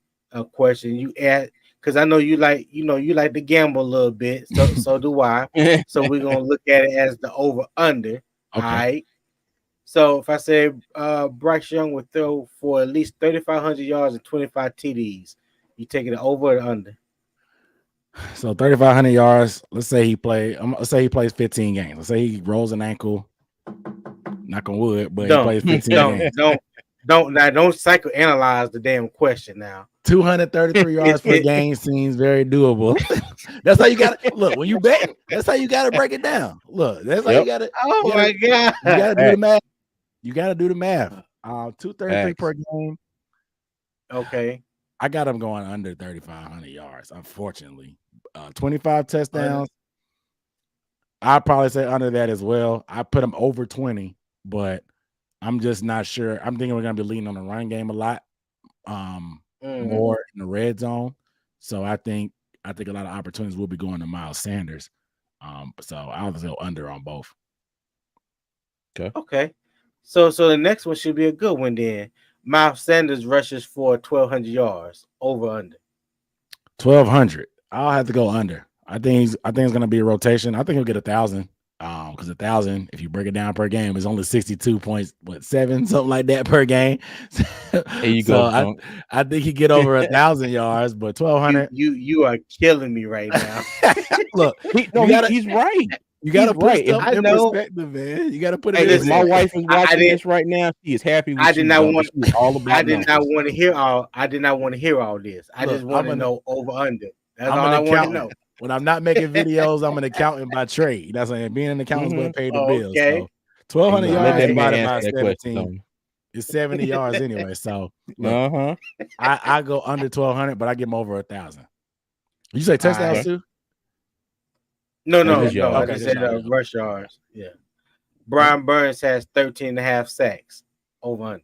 Speaker 2: question you add, because I know you like to gamble a little bit, so do I. So we're gonna look at it as the over under.
Speaker 3: Okay.
Speaker 2: All right. So if I say Bryce Young would throw for at least 3,500 yards and 25 TDs, you taking it over or under?
Speaker 3: So 3,500 yards. Let's say he plays 15 games. Let's say he rolls an ankle. Knock on wood, but he plays 15 games.
Speaker 2: Don't psychoanalyze the damn question now.
Speaker 3: 233 yards per game seems very doable. That's how you got to look when you bet. That's how you got to break it down. Look, that's how you got to.
Speaker 2: Oh my god!
Speaker 3: You got to do the math. You got to do the math. 233 per game.
Speaker 2: Okay.
Speaker 3: I got him going under 3,500 yards. Unfortunately, 25 touchdowns. I'd probably say under that as well. I put him over 20, but I'm just not sure. I'm thinking we're gonna be leaning on the run game a lot, more in the red zone. So I think a lot of opportunities will be going to Miles Sanders. So I'll just go under on both.
Speaker 2: Okay. So the next one should be a good one then. Miles Sanders rushes for 1,200 yards. Over under.
Speaker 3: 1,200. I'll have to go under. I think it's gonna be a rotation. I think he'll get 1,000. Because 1,000, if you break it down per game, is only 62.7, something like that per game.
Speaker 1: There you go.
Speaker 3: I think he get over 1,000 yards, but 1,200.
Speaker 2: You are killing me right now.
Speaker 3: Look,
Speaker 1: he's right.
Speaker 3: You got to put
Speaker 2: stuff
Speaker 3: in perspective, man. You got to put it in
Speaker 1: perspective. My wife is watching this right now. She is happy with
Speaker 2: I did not want
Speaker 1: all about
Speaker 2: I did not want to hear all this. I just want to know over under. That's all I want to know.
Speaker 3: When I'm not making videos, I'm an accountant by trade. That's like being an accountant is what paid the bills.
Speaker 2: Okay.
Speaker 3: So 1,200 yards divided by 17
Speaker 1: question.
Speaker 3: is 70 yards anyway. So look, I go under 1,200, but I give him over 1,000. You say touchdowns too?
Speaker 2: No. I just said rush yards. Yeah. Brian Burns has 13.5 sacks. Over under.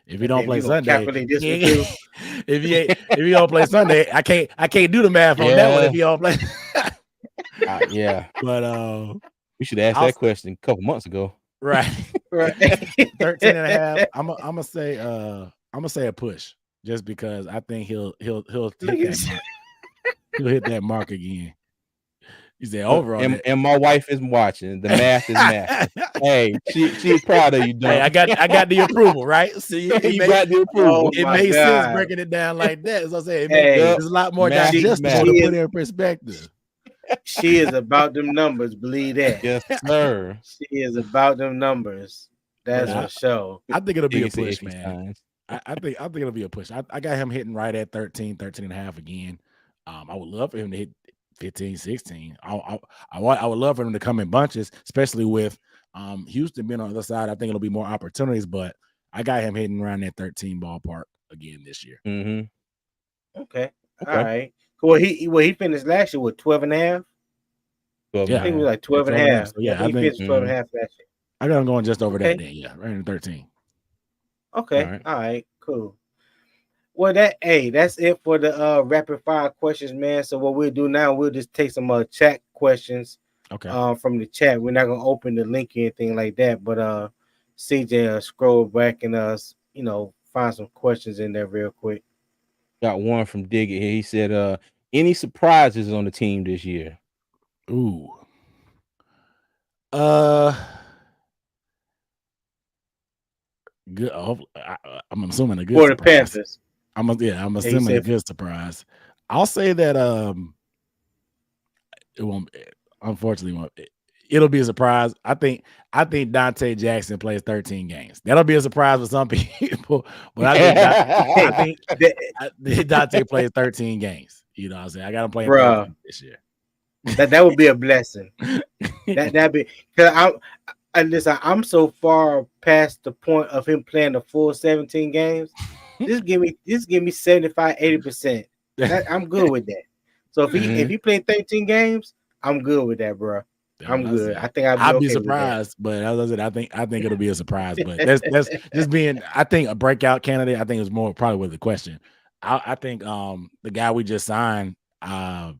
Speaker 3: If you don't play Sunday, if you don't play Sunday, I can't do the math on that one if you don't play.
Speaker 1: Yeah,
Speaker 3: but
Speaker 1: we should ask that question a couple months ago.
Speaker 3: Right. 13.5. I'm gonna say a push just because I think he'll hit that mark. He'll hit that mark again. You said over on
Speaker 1: and my wife is watching. The math is math. Hey, she's proud of you, Don.
Speaker 3: Hey, I got the approval, right? So
Speaker 1: you got the approval.
Speaker 3: It makes sense breaking it down like that. As I say, there's a lot more digestible to put in perspective.
Speaker 2: She is about them numbers, believe that.
Speaker 1: Yes, sir.
Speaker 2: She is about them numbers. That's for sure.
Speaker 3: I think it'll be a push, man. I think it'll be a push. I got him hitting right at 13.5 again. I would love for him to hit 15, 16. I would love for them to come in bunches, especially with Houston being on the other side. I think it'll be more opportunities, but I got him hitting around that 13 ballpark again this year.
Speaker 2: Okay. All right. Well, he finished last year with 12 and a half.
Speaker 1: 12
Speaker 3: Yeah.
Speaker 2: I think it was like 12 and a
Speaker 3: 12 and a half.
Speaker 2: half.
Speaker 3: So
Speaker 2: Yeah, I
Speaker 3: yeah, I
Speaker 2: think he
Speaker 3: think
Speaker 2: finished 12 and a half last year.
Speaker 3: I got him going just over that
Speaker 2: Okay.
Speaker 3: then. Yeah, right in 13.
Speaker 2: Okay.
Speaker 1: All
Speaker 2: All
Speaker 1: right.
Speaker 2: right. Cool. Well, that's it for the rapid fire questions, man. So what we'll do now, we'll just take some chat questions
Speaker 3: Okay.
Speaker 2: from the chat. We're not gonna open the link or anything like that, but CJ scroll back and find some questions in there real quick.
Speaker 1: Got one from Digger here. He said, any surprises on the team this year?
Speaker 3: Ooh. Uh, good. I'm assuming a good
Speaker 2: For the
Speaker 3: surprise.
Speaker 2: Panthers.
Speaker 3: I'm
Speaker 2: Yeah, he
Speaker 3: assuming a
Speaker 2: said
Speaker 3: good surprise. I'll say that it won't. Unfortunately, won't. It'll be a surprise. I think Dante Jackson plays 13 games. That'll be a surprise for some people, but I think Dante plays 13 games. You know what I'm saying? I got him playing 13
Speaker 2: bruh,
Speaker 3: this year.
Speaker 2: that would be a blessing. That'd be because listen, I'm so far past the point of him playing the full 17 games. Just give me 75, 80%. I'm good with that. So if he played 13 games, I'm good with that, bro. I'm good. I think
Speaker 3: I'd be
Speaker 2: okay with that.
Speaker 3: surprised, but as I said, I think it'll be a surprise. But that's just being. I think a breakout candidate. I think is more probably with the question. I think the guy we just signed, Amir.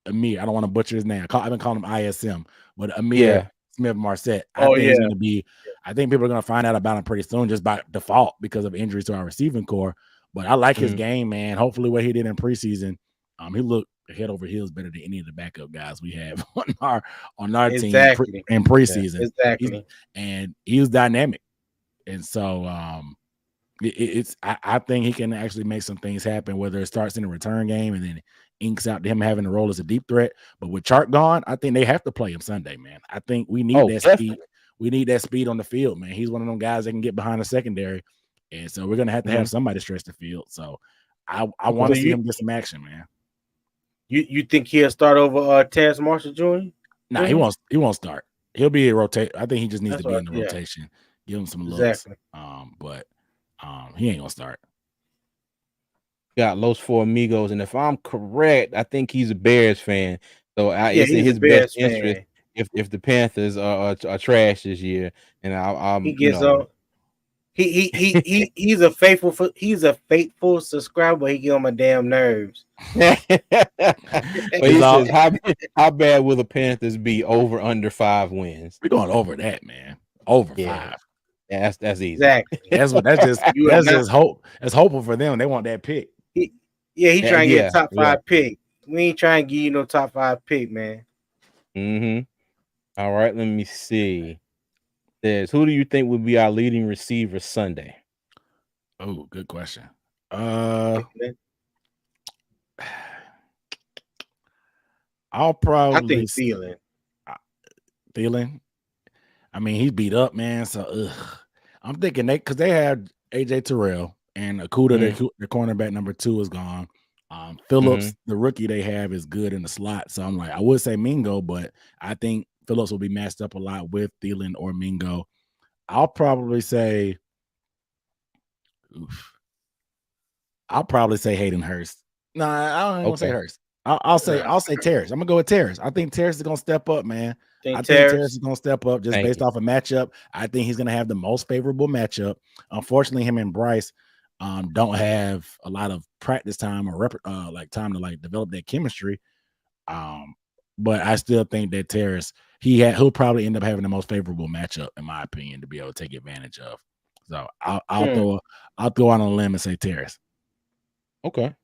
Speaker 3: I don't want to butcher his name. I've been calling him ISM, but Amir
Speaker 1: Yeah.
Speaker 3: Smith Marset. I
Speaker 2: Oh,
Speaker 3: think he's
Speaker 2: yeah.
Speaker 3: going to be. I think people are going to find out about him pretty soon, just by default because of injuries to our receiving core. But I like his game, man. Hopefully, what he did in preseason, he looked head over heels better than any of the backup guys we have on our team in preseason.
Speaker 2: Exactly.
Speaker 3: And he was dynamic, and so I think he can actually make some things happen. Whether it starts in the return game and then inks out to him having a role as a deep threat. But with Chark gone, I think they have to play him Sunday, man. I think we need that speed. We need that speed on the field, man. He's one of them guys that can get behind the secondary, and so we're gonna have to have somebody stretch the field. So I want to see him get some action, man.
Speaker 2: You think he'll start over Terrence Marshall Jr.?
Speaker 3: Nah, he won't start. He'll be a rotate. I think he just needs to be in the rotation. Give him some looks. But he ain't gonna start.
Speaker 1: Got Los Four Amigos, and if I'm correct, I think he's a Bears fan. So it's in
Speaker 2: he's
Speaker 1: his
Speaker 2: a Bears
Speaker 1: best interest
Speaker 2: fan.
Speaker 1: if the Panthers are trash this year. And I'm
Speaker 2: he gets on. He's a faithful subscriber. He get on my damn nerves.
Speaker 1: But he says, how bad will the Panthers be over under 5 wins?
Speaker 3: We're going over that, man. Over 5.
Speaker 1: Yeah, that's easy.
Speaker 2: Exactly.
Speaker 3: That's just hope. That's hopeful for them. They want that pick.
Speaker 2: He trying to get a top 5 pick. We ain't trying to give you no top 5 pick, man.
Speaker 1: All right, let me see. Says, who do you think will be our leading receiver Sunday?
Speaker 3: Oh, good question. I'll probably
Speaker 2: Thielen.
Speaker 3: I mean, he's beat up, man. So I'm thinking because they have AJ Terrell and Akuda, the cornerback number 2 is gone. Phillips, the rookie they have, is good in the slot. So I'm like, I would say Mingo, but I think Phillips will be matched up a lot with Thielen or Mingo. I'll probably say Hayden Hurst. No, I don't even say Hurst. I'll say Terrace. I'm gonna go with Terrace. I think Terrace is gonna step up, man. I think Terrace is gonna step up just based off a matchup. I think he's gonna have the most favorable matchup. Unfortunately, him and Bryce don't have a lot of practice time or time to develop that chemistry. But I still think that Terrace he'll probably end up having the most favorable matchup, in my opinion, to be able to take advantage of. So I'll throw out on a limb and say Terrace.
Speaker 1: Okay.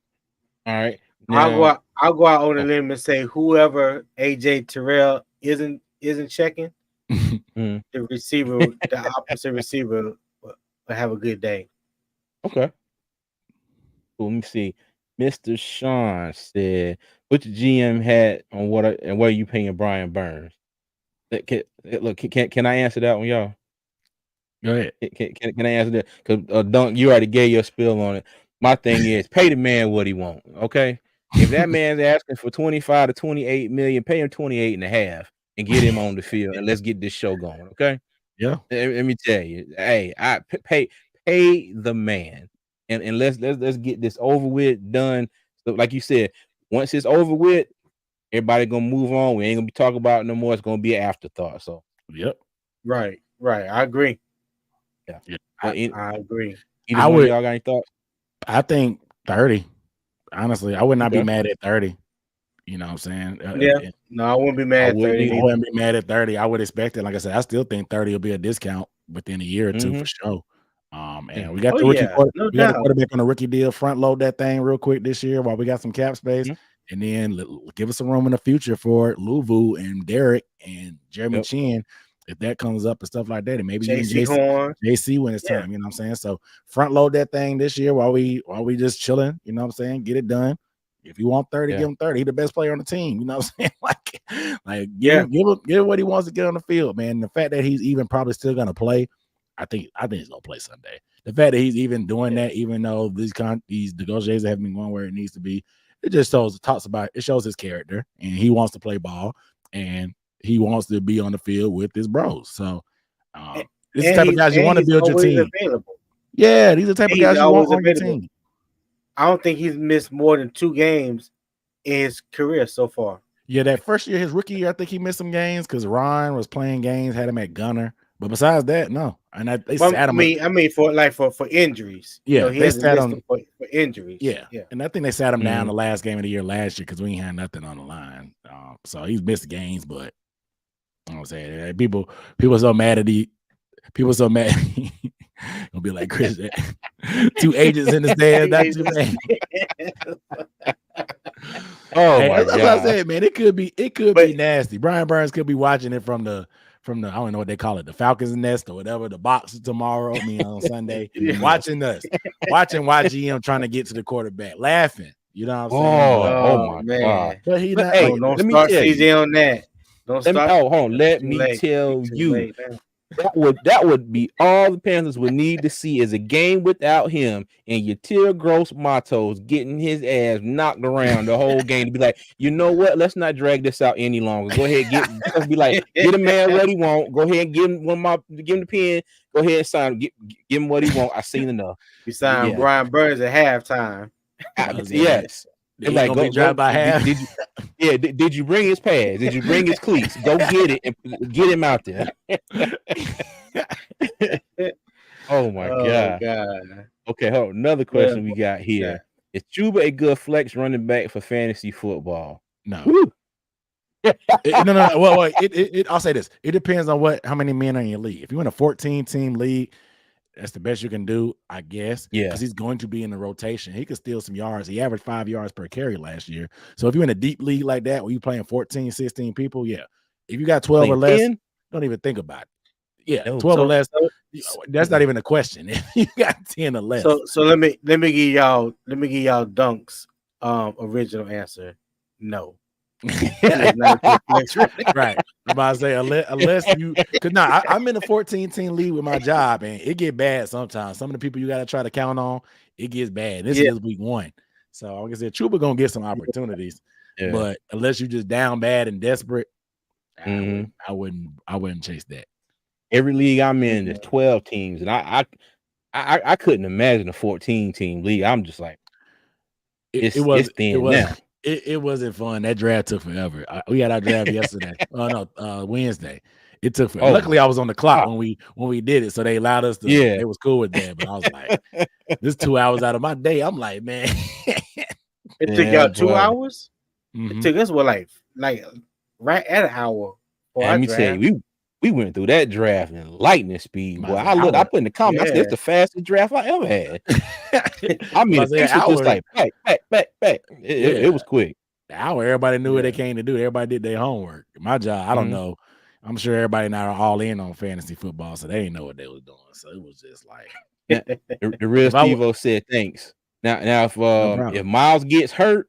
Speaker 1: All right.
Speaker 2: Now, I'll go out on a limb and say whoever AJ Terrell isn't checking, the opposite receiver will have a good day.
Speaker 1: Okay. Cool. Let me see. Mr. Sean said, "Put your GM hat on what are you paying Brian Burns?" Can I answer that one, y'all?
Speaker 3: Go ahead.
Speaker 1: Can I answer that? Because Dunk, you already gave your spill on it. My thing is, pay the man what he want. Okay, if that man's asking for 25 to 28 million, pay him 28 and a half and get him on the field, and let's get this show going. Okay.
Speaker 3: Yeah.
Speaker 1: Let me tell you, hey, pay the man, and let's get this over with, done. like you said, once it's over with, everybody gonna move on. We ain't gonna be talking about it no more. It's gonna be an afterthought. So
Speaker 3: Yep.
Speaker 2: Right. I agree.
Speaker 1: yeah.
Speaker 3: Yeah.
Speaker 2: I agree.
Speaker 1: Either one of y'all got any thoughts?
Speaker 3: I think 30. Honestly, I would not be
Speaker 1: Okay.
Speaker 3: mad at 30. You know what I'm saying?
Speaker 2: Yeah. No, I wouldn't be mad at 30.
Speaker 3: I wouldn't be mad at 30. I would expect it. Like I said, I still think 30 will be a discount within a year or two for sure. And we got the rookie quarterback on the rookie deal. Front load that thing real quick this year while we got some cap space, and then give us some room in the future for Louvu and Derek and Jeremy Chin if that comes up and stuff like that, and maybe even JC when it's time. You know what I'm saying? So front load that thing this year while we just chilling. You know what I'm saying? Get it done. If you want 30, give him 30. He's the best player on the team. You know what I'm saying? like give him what he wants to get on the field, man. The fact that he's even probably still gonna play, I think he's gonna play Sunday. The fact that he's even doing that, even though these negotiations haven't been going where it needs to be, it just shows his character, and he wants to play ball, and he wants to be on the field with his bros. So this is the type of guys you want to build your team.
Speaker 2: Available.
Speaker 3: Yeah, these are the type of guys you want on your team.
Speaker 2: I don't think he's missed more than 2 games in his career so far.
Speaker 3: Yeah, that first year, his rookie year, I think he missed some games because Ryan was playing games, had him at gunner. But besides that, no. And they sat him.
Speaker 2: I mean, for injuries.
Speaker 3: Yeah,
Speaker 2: he hasn't missed him for injuries.
Speaker 3: Yeah, and I think they sat him down the last game of the year last year because we ain't had nothing on the line. So he's missed games, but you know what I'm saying, people so mad at people so mad. Gonna be like Chris, 2 agents in the stands, not too bad.
Speaker 1: My God.
Speaker 3: That's what I said, man. It could be nasty. Brian Burns could be watching it from the I don't know what they call it, the Falcons nest or whatever, the box tomorrow. On Sunday, watching YGM trying to get to the quarterback, laughing. You know what I'm saying?
Speaker 1: Oh my God!
Speaker 2: But he not. Hey, don't start CJ on that. Don't start.
Speaker 1: Let me tell you. That would be all the Panthers would need to see is a game without him and Yatir Gross Matos getting his ass knocked around the whole game to be like, you know what? Let's not drag this out any longer. Go ahead, get a man what he want. Go ahead and give him the pen. Go ahead and sign. Give him what he want. I seen enough.
Speaker 2: You signed Brian Burns at halftime.
Speaker 1: Yes.
Speaker 3: He's like, go drive by half.
Speaker 1: Did you bring his pads? Did you bring his cleats? Go get it and get him out there. Oh my God. Okay, hold on. Another question we got here. Is Chuba a good flex running back for fantasy football?
Speaker 3: No. No. Well, I'll say this. It depends on how many men are in your league. If you're in a 14-team league, that's the best you can do, I guess.
Speaker 1: Yeah.
Speaker 3: Because he's going to be in the rotation. He could steal some yards. He averaged 5 yards per carry last year. So if you're in a deep league like that where you're playing 14, 16 people, if you got 12 or less, don't even think about it. Yeah, 12 or less. That's not even a question. If you got 10 or less.
Speaker 2: So let me give y'all Dunk's original answer. No.
Speaker 3: Right. I'm about to say unless you because I'm in a 14-team league with my job and it get bad sometimes. Some of the people you got to try to count on, it gets bad. This is week 1. So like I said, Chuba gonna get some opportunities. But unless you just down bad and desperate, I wouldn't chase that.
Speaker 1: Every league I'm in, there's 12 teams, and I couldn't imagine a 14-team league. I'm just like, it's thin now.
Speaker 3: It wasn't fun. That draft took forever. We had our draft yesterday. Wednesday. It took forever. Luckily, I was on the clock when we did it, so they allowed us to. Yeah, it was cool with that. But I was like, this 2 hours out of my day. I'm like, man.
Speaker 2: It took y'all 2 hours. It took us like right at an hour.
Speaker 1: Let me tell you, we went through that draft in lightning speed. Boy, I put in the comments, it's the fastest draft I ever had. I mean, the picture was like back. It was quick.
Speaker 3: The hour, everybody knew what they came to do. Everybody did their homework. My job, I don't know. I'm sure everybody now are all in on fantasy football, so they didn't know what they was doing. So it was just like
Speaker 1: the real Steve-O said thanks. Now if Miles gets hurt,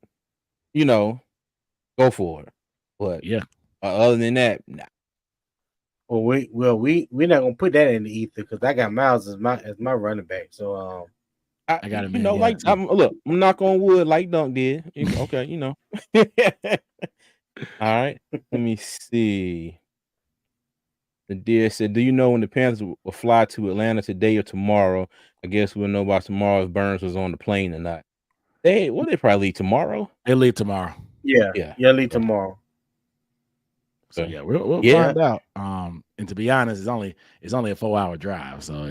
Speaker 1: go for it. But other than that, nah.
Speaker 2: Well, we're not gonna put that in the ether because I got Miles as my running back. So
Speaker 3: I got him.
Speaker 1: I'm knock on wood like Dunk did. Okay, All right. Let me see. The deer said, "Do you know when the Panthers will fly to Atlanta today or tomorrow? I guess we'll know by tomorrow if Burns was on the plane or not." They probably leave tomorrow.
Speaker 3: They leave tomorrow.
Speaker 2: Yeah,
Speaker 1: Yeah.
Speaker 2: leave tomorrow.
Speaker 3: So
Speaker 1: Okay.
Speaker 3: yeah, we'll
Speaker 1: Yeah.
Speaker 3: find out. And to be honest, it's only a 4-hour drive. So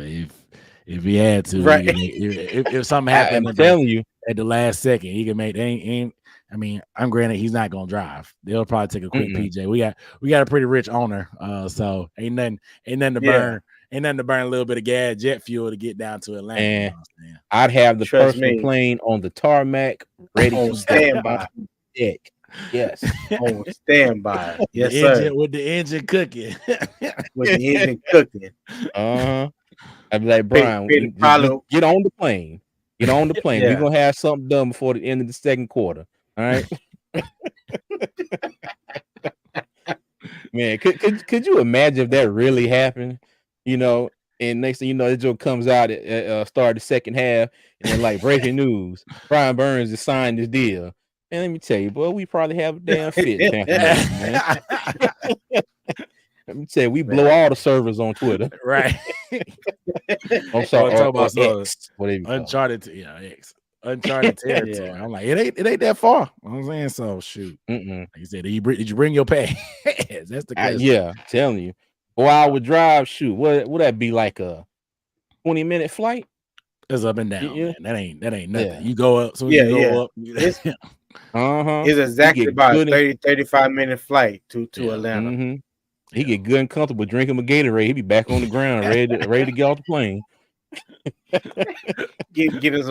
Speaker 3: if he had to,
Speaker 2: Right.
Speaker 3: if something
Speaker 1: I'm
Speaker 3: happened
Speaker 1: telling you.
Speaker 3: at the last second, he can make. I mean, I'm granted he's not gonna drive. They'll probably take a quick PJ. We got a pretty rich owner, so ain't nothing to burn. Ain't nothing to burn a little bit of gas, jet fuel to get down to Atlanta.
Speaker 1: And
Speaker 3: You know what I'm saying?
Speaker 1: I'd have the
Speaker 2: Trust
Speaker 1: personal
Speaker 2: me.
Speaker 1: plane on the tarmac, ready
Speaker 2: On
Speaker 1: to
Speaker 2: standby.
Speaker 1: go. Deck. Yes.
Speaker 2: On standby. Yes, sir.
Speaker 3: With the engine cooking.
Speaker 2: With the engine cooking.
Speaker 1: I'd be like, Brian, just get on the plane. Get on the plane.
Speaker 2: Yeah.
Speaker 1: We're gonna have something done before the end of the second quarter. All right. Man, could you imagine if that really happened? You know, and next thing you know, the joke comes out at start the second half, and then like breaking news, Brian Burns has signed this deal. And let me tell you, boy, we probably have a damn fit, man. Let me tell you, we blow all the servers on Twitter.
Speaker 3: Right.
Speaker 1: I'm sorry, or X, whatever you
Speaker 3: Uncharted, X. Uncharted territory. I'm like, it ain't that far. You know what I'm saying, so shoot. Like you said, did you bring your pay? That's the question.
Speaker 1: Yeah, telling you. 4-hour drive, shoot. What would that be, like a 20-minute flight?
Speaker 3: It's up and down, man. That ain't nothing.
Speaker 1: Yeah.
Speaker 3: You go up, so you go up.
Speaker 2: It's exactly about a 30-35-minute flight to Atlanta.
Speaker 1: He get good and comfortable drinking a Gatorade. He be back on the ground, ready to get off the plane.
Speaker 2: Give him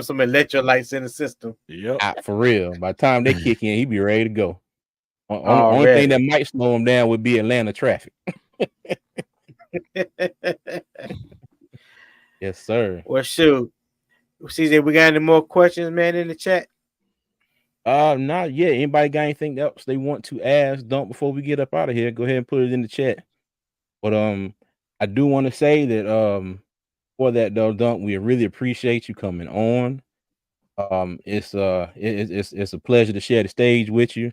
Speaker 2: some electrolytes in the system.
Speaker 3: Yep.
Speaker 1: For real. By the time they kick in, he be ready to go. Only thing that might slow him down would be Atlanta traffic. Yes, sir.
Speaker 2: Well, shoot. CJ, we got any more questions, man, in the chat?
Speaker 1: Not yet. Anybody got anything else they want to ask? Don't before we get up out of here. Go ahead and put it in the chat. But I do want to say that for that though, Dunk, we really appreciate you coming on. It's a pleasure to share the stage with you.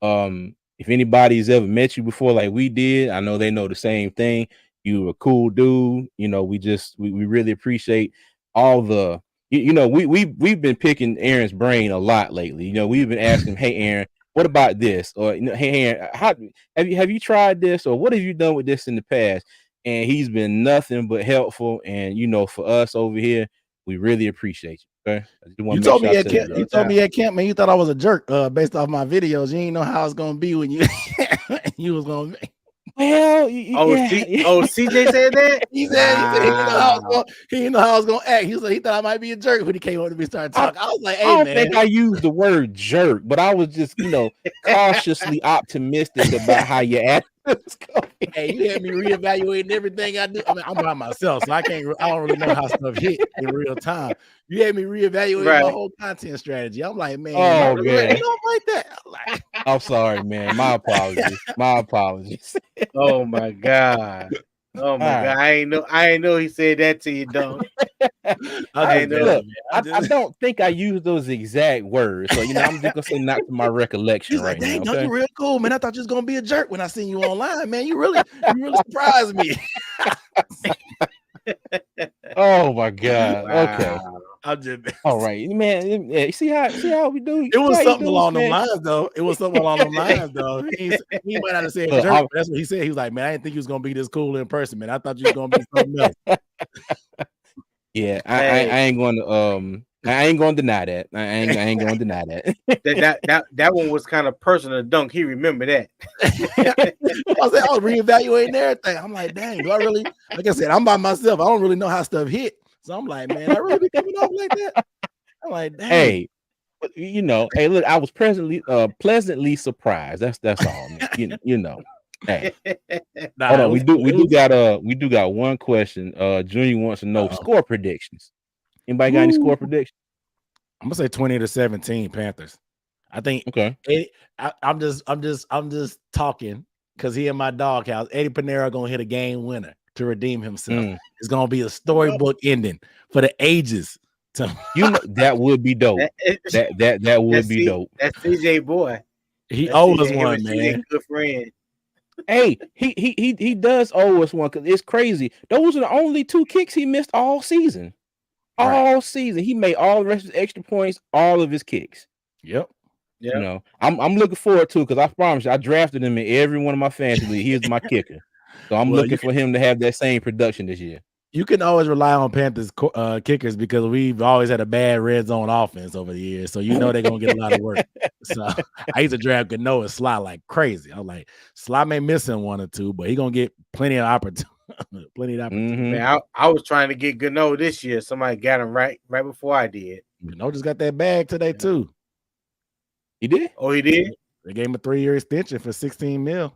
Speaker 1: If anybody's ever met you before like we did, I know they know the same thing. You a cool dude. You know, we really appreciate all the we've been picking Aaron's brain a lot lately. You know, we've been asking, hey Aaron, what about this? Or hey Aaron, how have you tried this, or what have you done with this in the past? And he's been nothing but helpful. And for us over here, we really appreciate you. Okay.
Speaker 3: You told me at camp, man, you thought I was a jerk based off my videos. You didn't know how it's gonna be when you was gonna be.
Speaker 1: Well,
Speaker 2: CJ said that.
Speaker 3: He said he didn't know how I was gonna act. He thought I might be a jerk when he came over to me started talking. I was like, hey,
Speaker 1: I don't
Speaker 3: man.
Speaker 1: think I used the word jerk, but I was just cautiously optimistic about how you act.
Speaker 3: Hey, you had me reevaluating everything I do. I mean, I'm by myself, so I don't really know how stuff hit in real time. You had me reevaluate my whole content strategy. I'm like, man, man. Like that.
Speaker 1: I'm sorry, man. My apologies.
Speaker 2: Oh my God. Oh my God. I ain't know he said that to you, Dunk.
Speaker 1: I don't think I used those exact words. So I'm just gonna say not to my recollection.
Speaker 3: He's
Speaker 1: right
Speaker 3: like,
Speaker 1: now.
Speaker 3: You're real cool, man. I thought you was gonna be a jerk when I seen you online, man. You really surprised me.
Speaker 1: Oh my God.
Speaker 2: Wow.
Speaker 1: Okay.
Speaker 3: I'm just
Speaker 1: all right, man. Yeah, see how we do.
Speaker 3: It was something along the lines, though. He might not have said jerk, but that's what he said. He was like, man, I didn't think you was gonna be this cool in person, man. I thought you was gonna be something else.
Speaker 1: Yeah, I ain't going to deny that. I ain't going to deny that.
Speaker 2: That one was kind of personal, Dunk. He remembered that.
Speaker 3: I was reevaluating everything. I'm like, dang, do I really? Like I said, I'm by myself. I don't really know how stuff hit. So I'm like, man, I really be coming off like that. I'm like, dang.
Speaker 1: Hey, hey, look, I was pleasantly surprised. That's all, man. Hey, hold on. We do got one question. Junior wants to know score predictions. Anybody got any score predictions?
Speaker 3: I'm gonna say 20-17 Panthers. I think.
Speaker 1: Okay.
Speaker 3: I'm just talking because he in my doghouse. Eddie Panera gonna hit a game winner to redeem himself. It's gonna be a storybook ending for the ages.
Speaker 1: That would be dope. That would be dope.
Speaker 2: That's CJ boy.
Speaker 3: He owes us one, man.
Speaker 2: Good friend.
Speaker 1: Hey, he does owe us one because it's crazy. Those are the only 2 kicks he missed all season. all season. He made all the rest of his extra points, all of his kicks.
Speaker 3: Yep.
Speaker 2: Yeah.
Speaker 1: You know, I'm looking forward to it because I promise you, I drafted him in every one of my fantasy leagues. He is my kicker, so I'm looking for him to have that same production this year.
Speaker 3: You can always rely on Panthers kickers because we've always had a bad red zone offense over the years, so you know they're gonna get a lot of work. So I used to draft Gano and Sly like crazy. I'm like, Sly may miss him one or two, but he gonna get plenty of opportunity.
Speaker 2: Man, I was trying to get Gano this year. Somebody got him right before I did.
Speaker 3: Gano just got that bag today too.
Speaker 1: He did?
Speaker 2: Oh, he did?
Speaker 3: They gave him a 3-year extension for $16 million.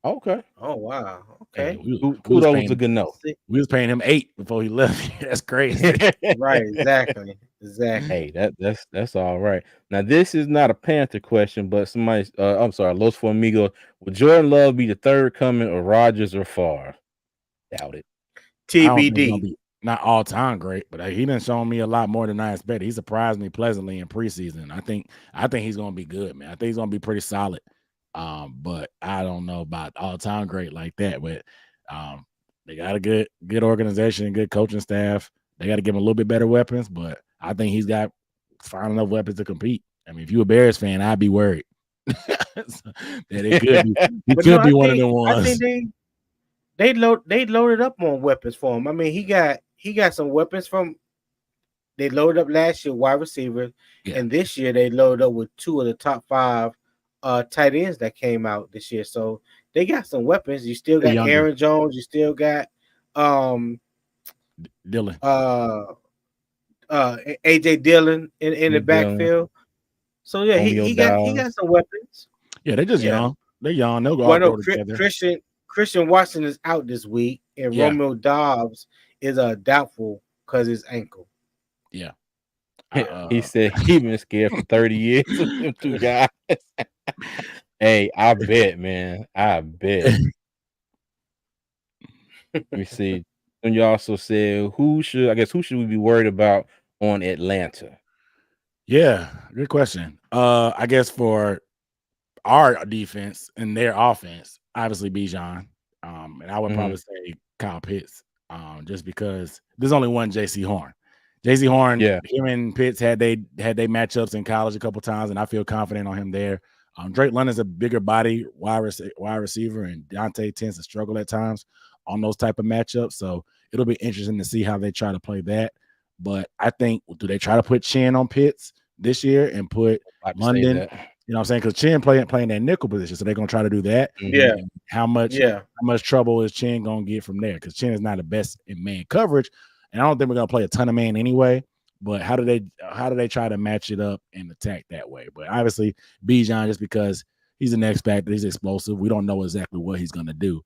Speaker 1: Okay.
Speaker 2: Oh, wow. Okay.
Speaker 1: Kudos to Gano.
Speaker 3: We was paying him $8 million before he left. That's crazy.
Speaker 2: Right, exactly. Exactly.
Speaker 1: Hey, that's all right. Now, this is not a Panther question, but somebody I'm sorry, Los For Amigos. Will Jordan Love be the third coming of Rodgers or Favre? Doubt it.
Speaker 2: TBD.
Speaker 3: Not all time great, but he done shown me a lot more than I expected. He surprised me pleasantly in preseason. I think he's gonna be good, man. I think he's gonna be pretty solid. But I don't know about all time great like that. But they got a good organization, good coaching staff. They got to give him a little bit better weapons, but I think he's got fine enough weapons to compete. I mean, if you're a Bears fan, I'd be worried that it could be. He could be one of the ones.
Speaker 2: I think they loaded up on weapons for him. I mean, he got some weapons from. They loaded up last year wide receivers, and this year they loaded up with 2 of the top 5 tight ends that came out this year. So they got some weapons. You still got Aaron Jones. You still got
Speaker 3: Dillon.
Speaker 2: AJ Dillon in the backfield. So yeah, he got some weapons.
Speaker 3: Yeah, they're just young. They're young. They'll go together.
Speaker 2: Christian Watson is out this week, and Romeo Dobbs is doubtful because his ankle.
Speaker 3: Yeah.
Speaker 1: He said he been scared for 30 years of them two guys. Hey, I bet, man. I bet. Let me see. And you also said who should we be worried about on Atlanta?
Speaker 3: Yeah, good question. I guess for our defense and their offense, obviously Bijan. And I would probably say Kyle Pitts. Just because there's only one JC Horn. JC Horn, him and Pitts had they matchups in college a couple times, and I feel confident on him there. Drake London's a bigger body wide receiver, and Dante tends to struggle at times on those type of matchups. So it'll be interesting to see how they try to play that. But I think, do they try to put Chin on Pitts this year and put London? You know what I'm saying? Because Chin playing that nickel position, so they're gonna try to do that.
Speaker 2: Yeah.
Speaker 3: And how much trouble is Chin gonna get from there? Because Chin is not the best in man coverage, and I don't think we're gonna play a ton of man anyway. But how do they try to match it up and attack that way? But obviously, Bijan, just because he's an X factor, he's explosive. We don't know exactly what he's gonna do.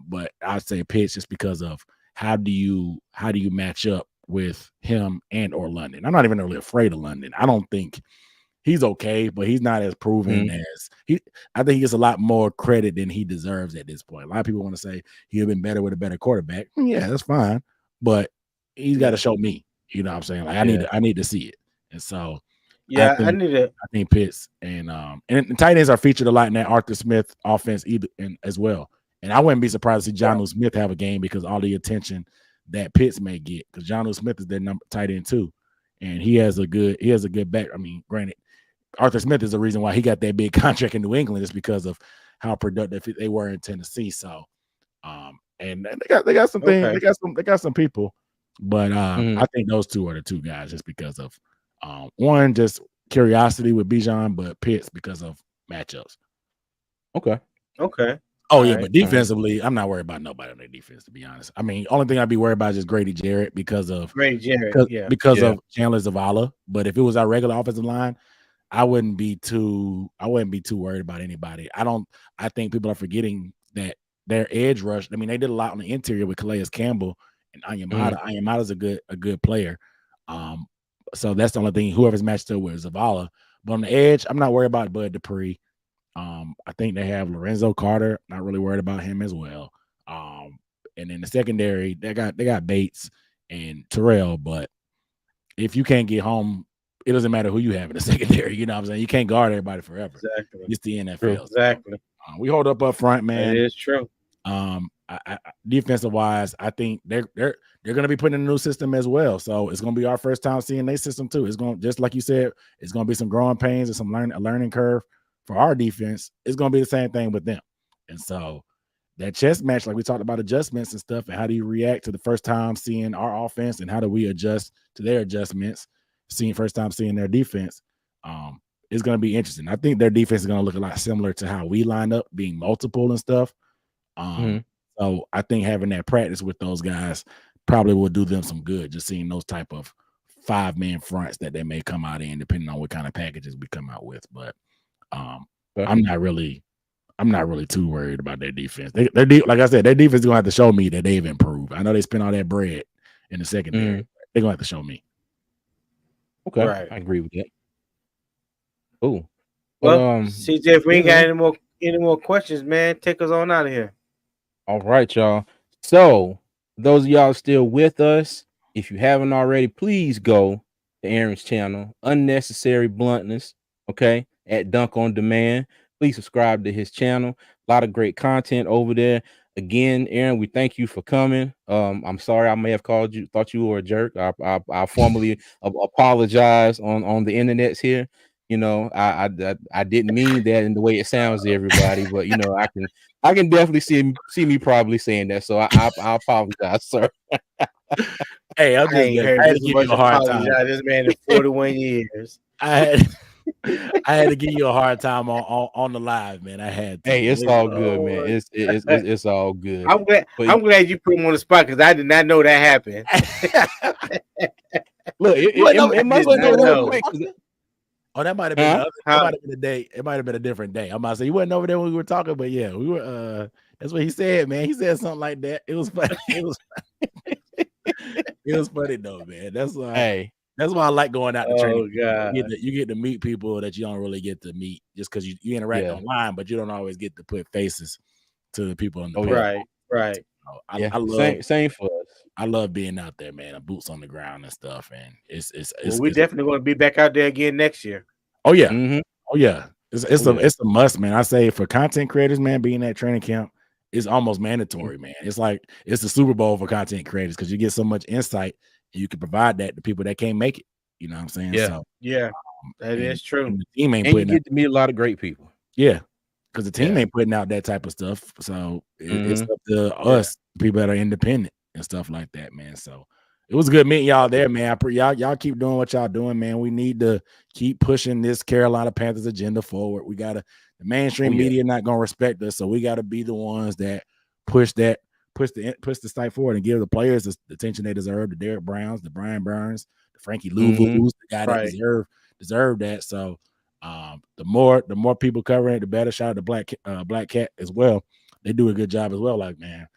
Speaker 3: But I'd say Pitts just because of how do you match up with him and or London. I'm not even really afraid of London. I don't think he's okay, but he's not as proven as he. I think he gets a lot more credit than he deserves at this point. A lot of people want to say he'd have been better with a better quarterback. Yeah, that's fine, but he's got to show me. You know what I'm saying? Like I need to see it. And so
Speaker 2: I
Speaker 3: think Pitts and tight ends are featured a lot in that Arthur Smith offense as well. And I wouldn't be surprised to see Jonnu Smith have a game because all the attention that Pitts may get, because Jonnu Smith is their number tight end too. And he has a good back. I mean, granted, Arthur Smith is the reason why he got that big contract in New England is because of how productive they were in Tennessee. So and they got some things, they got some people. But I think those two are the two guys just because of one, just curiosity with Bijan, but Pitts because of matchups.
Speaker 1: Okay.
Speaker 3: Oh, yeah, but defensively, I'm not worried about nobody on their defense, to be honest. I mean, only thing I'd be worried about is just Grady Jarrett because of Chandler Zavala. But if it was our regular offensive line, I wouldn't be too worried about anybody. I think people are forgetting that their edge rush. I mean, they did a lot on the interior with Calais Campbell and Anyamata. Anyamata's a good player. So that's the only thing. Whoever's matched up with Zavala. But on the edge, I'm not worried about Bud Dupree. I think they have Lorenzo Carter. Not really worried about him as well. And in the secondary, they got Bates and Terrell. But if you can't get home, it doesn't matter who you have in the secondary. You know what I'm saying? You can't guard everybody forever.
Speaker 2: Exactly.
Speaker 3: It's the NFL.
Speaker 2: True. Exactly.
Speaker 3: We hold up front, man.
Speaker 2: It is true.
Speaker 3: defensive wise, I think they're going to be putting in a new system as well. So it's going to be our first time seeing their system too. It's going, just like you said, it's going to be some growing pains and some learning curve for our defense. It's going to be the same thing with them. And so that chess match, like we talked about adjustments and stuff, and how do you react to the first time seeing our offense, and how do we adjust to their adjustments? First time seeing their defense, it's going to be interesting. I think their defense is going to look a lot similar to how we line up, being multiple and stuff. So I think having that practice with those guys probably will do them some good, just seeing those type of 5-man fronts that they may come out in, depending on what kind of packages we come out with. But I'm not really too worried about their defense. Like I said, their defense is gonna have to show me that they've improved. I know they spent all that bread in the secondary. They're gonna have to show me.
Speaker 1: Okay, right. I agree with that. Cool.
Speaker 2: Well, CJ, if we ain't got any more questions, man, take us on out of here.
Speaker 1: All right, y'all. So those of y'all still with us, if you haven't already, please go to Aaron's channel, Unnecessary Bluntness, okay, at Dunk on Demand. Please subscribe to his channel. A lot of great content over there. Again, Aaron, we thank you for coming. I'm sorry I may have thought you were a jerk. I formally apologize on the internets here. You know, I didn't mean that in the way it sounds to everybody, but you know, I can definitely see me probably saying that. So I apologize, sir.
Speaker 3: Hey, I had to give you a hard time.
Speaker 2: This man in 41 years.
Speaker 3: I had to give you a hard time on the live, man. I had to.
Speaker 1: Hey, it's all good, man. It's all good.
Speaker 2: I'm glad you put him on the spot, because I did not know that happened.
Speaker 1: Look, it must not know.
Speaker 3: Oh, that might have been that might have been a day. It might have been a different day. I'm about to say you wasn't over there when we were talking, but yeah, we were. That's what he said, man. He said something like that. It was funny. It was funny though, man. That's why. That's why I like going out to training.
Speaker 2: God.
Speaker 3: You get to meet people that you don't really get to meet just because you interact online, but you don't always get to put faces to the people in the
Speaker 2: right.
Speaker 3: I love
Speaker 1: same for us.
Speaker 3: I love being out there, man. Boots on the ground and stuff, and it's
Speaker 2: we definitely going to be back out there again next year.
Speaker 3: Oh yeah, oh yeah. It's a must, man. I say for content creators, man, being at training camp is almost mandatory, man. It's like it's the Super Bowl for content creators because you get so much insight and you can provide that to people that can't make it. You know what I'm saying?
Speaker 2: Yeah,
Speaker 3: so,
Speaker 2: that is true.
Speaker 3: And the team ain't
Speaker 1: and you get to meet a lot of great people.
Speaker 3: Yeah, because the team ain't putting out that type of stuff. So it's up to us, people that are independent and stuff like that, man. So it was good meeting y'all there, man. Y'all keep doing what y'all doing, man. We need to keep pushing this Carolina Panthers agenda forward. We gotta. The mainstream media not gonna respect us, so we gotta be the ones that push the site forward and give the players the attention they deserve. The Derek Browns, the Brian Burns, the Frankie Louvu's, the guy that deserve that. So the more people covering it, the better. Shout out to Black Cat as well. They do a good job as well. Like, man,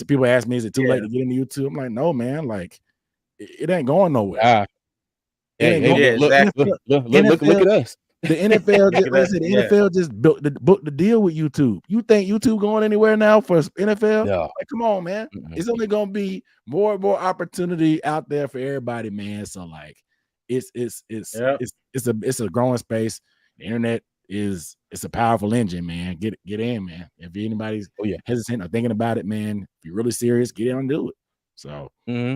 Speaker 3: people ask me, is it too late to get into YouTube? I'm like, no, man. Like, it ain't going nowhere.
Speaker 1: Look at us.
Speaker 3: The NFL, NFL just booked the deal with YouTube. You think YouTube going anywhere now for NFL?
Speaker 1: No.
Speaker 3: Like, come on, man. It's only going to be more and more opportunity out there for everybody, man. So like, it's a growing space. The internet it's a powerful engine, man. Get in, man. If anybody's hesitant or thinking about it, man, if you're really serious, get in and do it. So I'm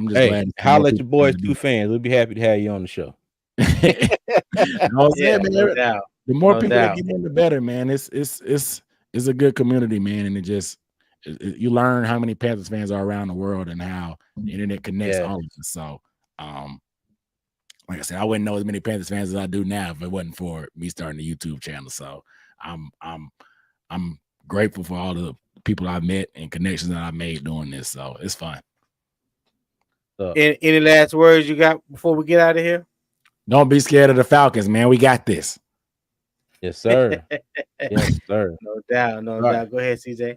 Speaker 3: just glad.
Speaker 1: Holla at your boys, 2Fans. We'll be happy to have you on the show.
Speaker 3: The more people that get in, the better, man. It's a good community, man, and you learn how many Panthers fans are around the world and how the internet connects all of us. So, like I said, I wouldn't know as many Panthers fans as I do now if it wasn't for me starting the YouTube channel. So, I'm grateful for all the people I've met and connections that I made doing this. So it's fun.
Speaker 2: Any last words you got before we get out of here?
Speaker 3: Don't be scared of the Falcons, man. We got this.
Speaker 1: Yes, sir. Yes, sir.
Speaker 2: No doubt. Go ahead, CJ.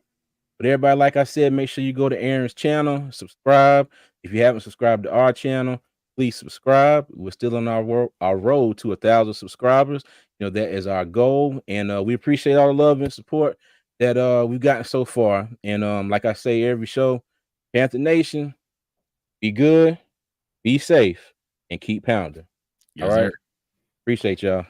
Speaker 1: But everybody, like I said, make sure you go to Aaron's channel, subscribe. If you haven't subscribed to our channel, please subscribe. We're still on our road to 1,000 subscribers. You know, that is our goal. And we appreciate all the love and support that we've gotten so far. And like I say every show, Panther Nation, be good, be safe, and keep pounding.
Speaker 3: Yes,
Speaker 1: all right.
Speaker 3: Sir.
Speaker 1: Appreciate y'all.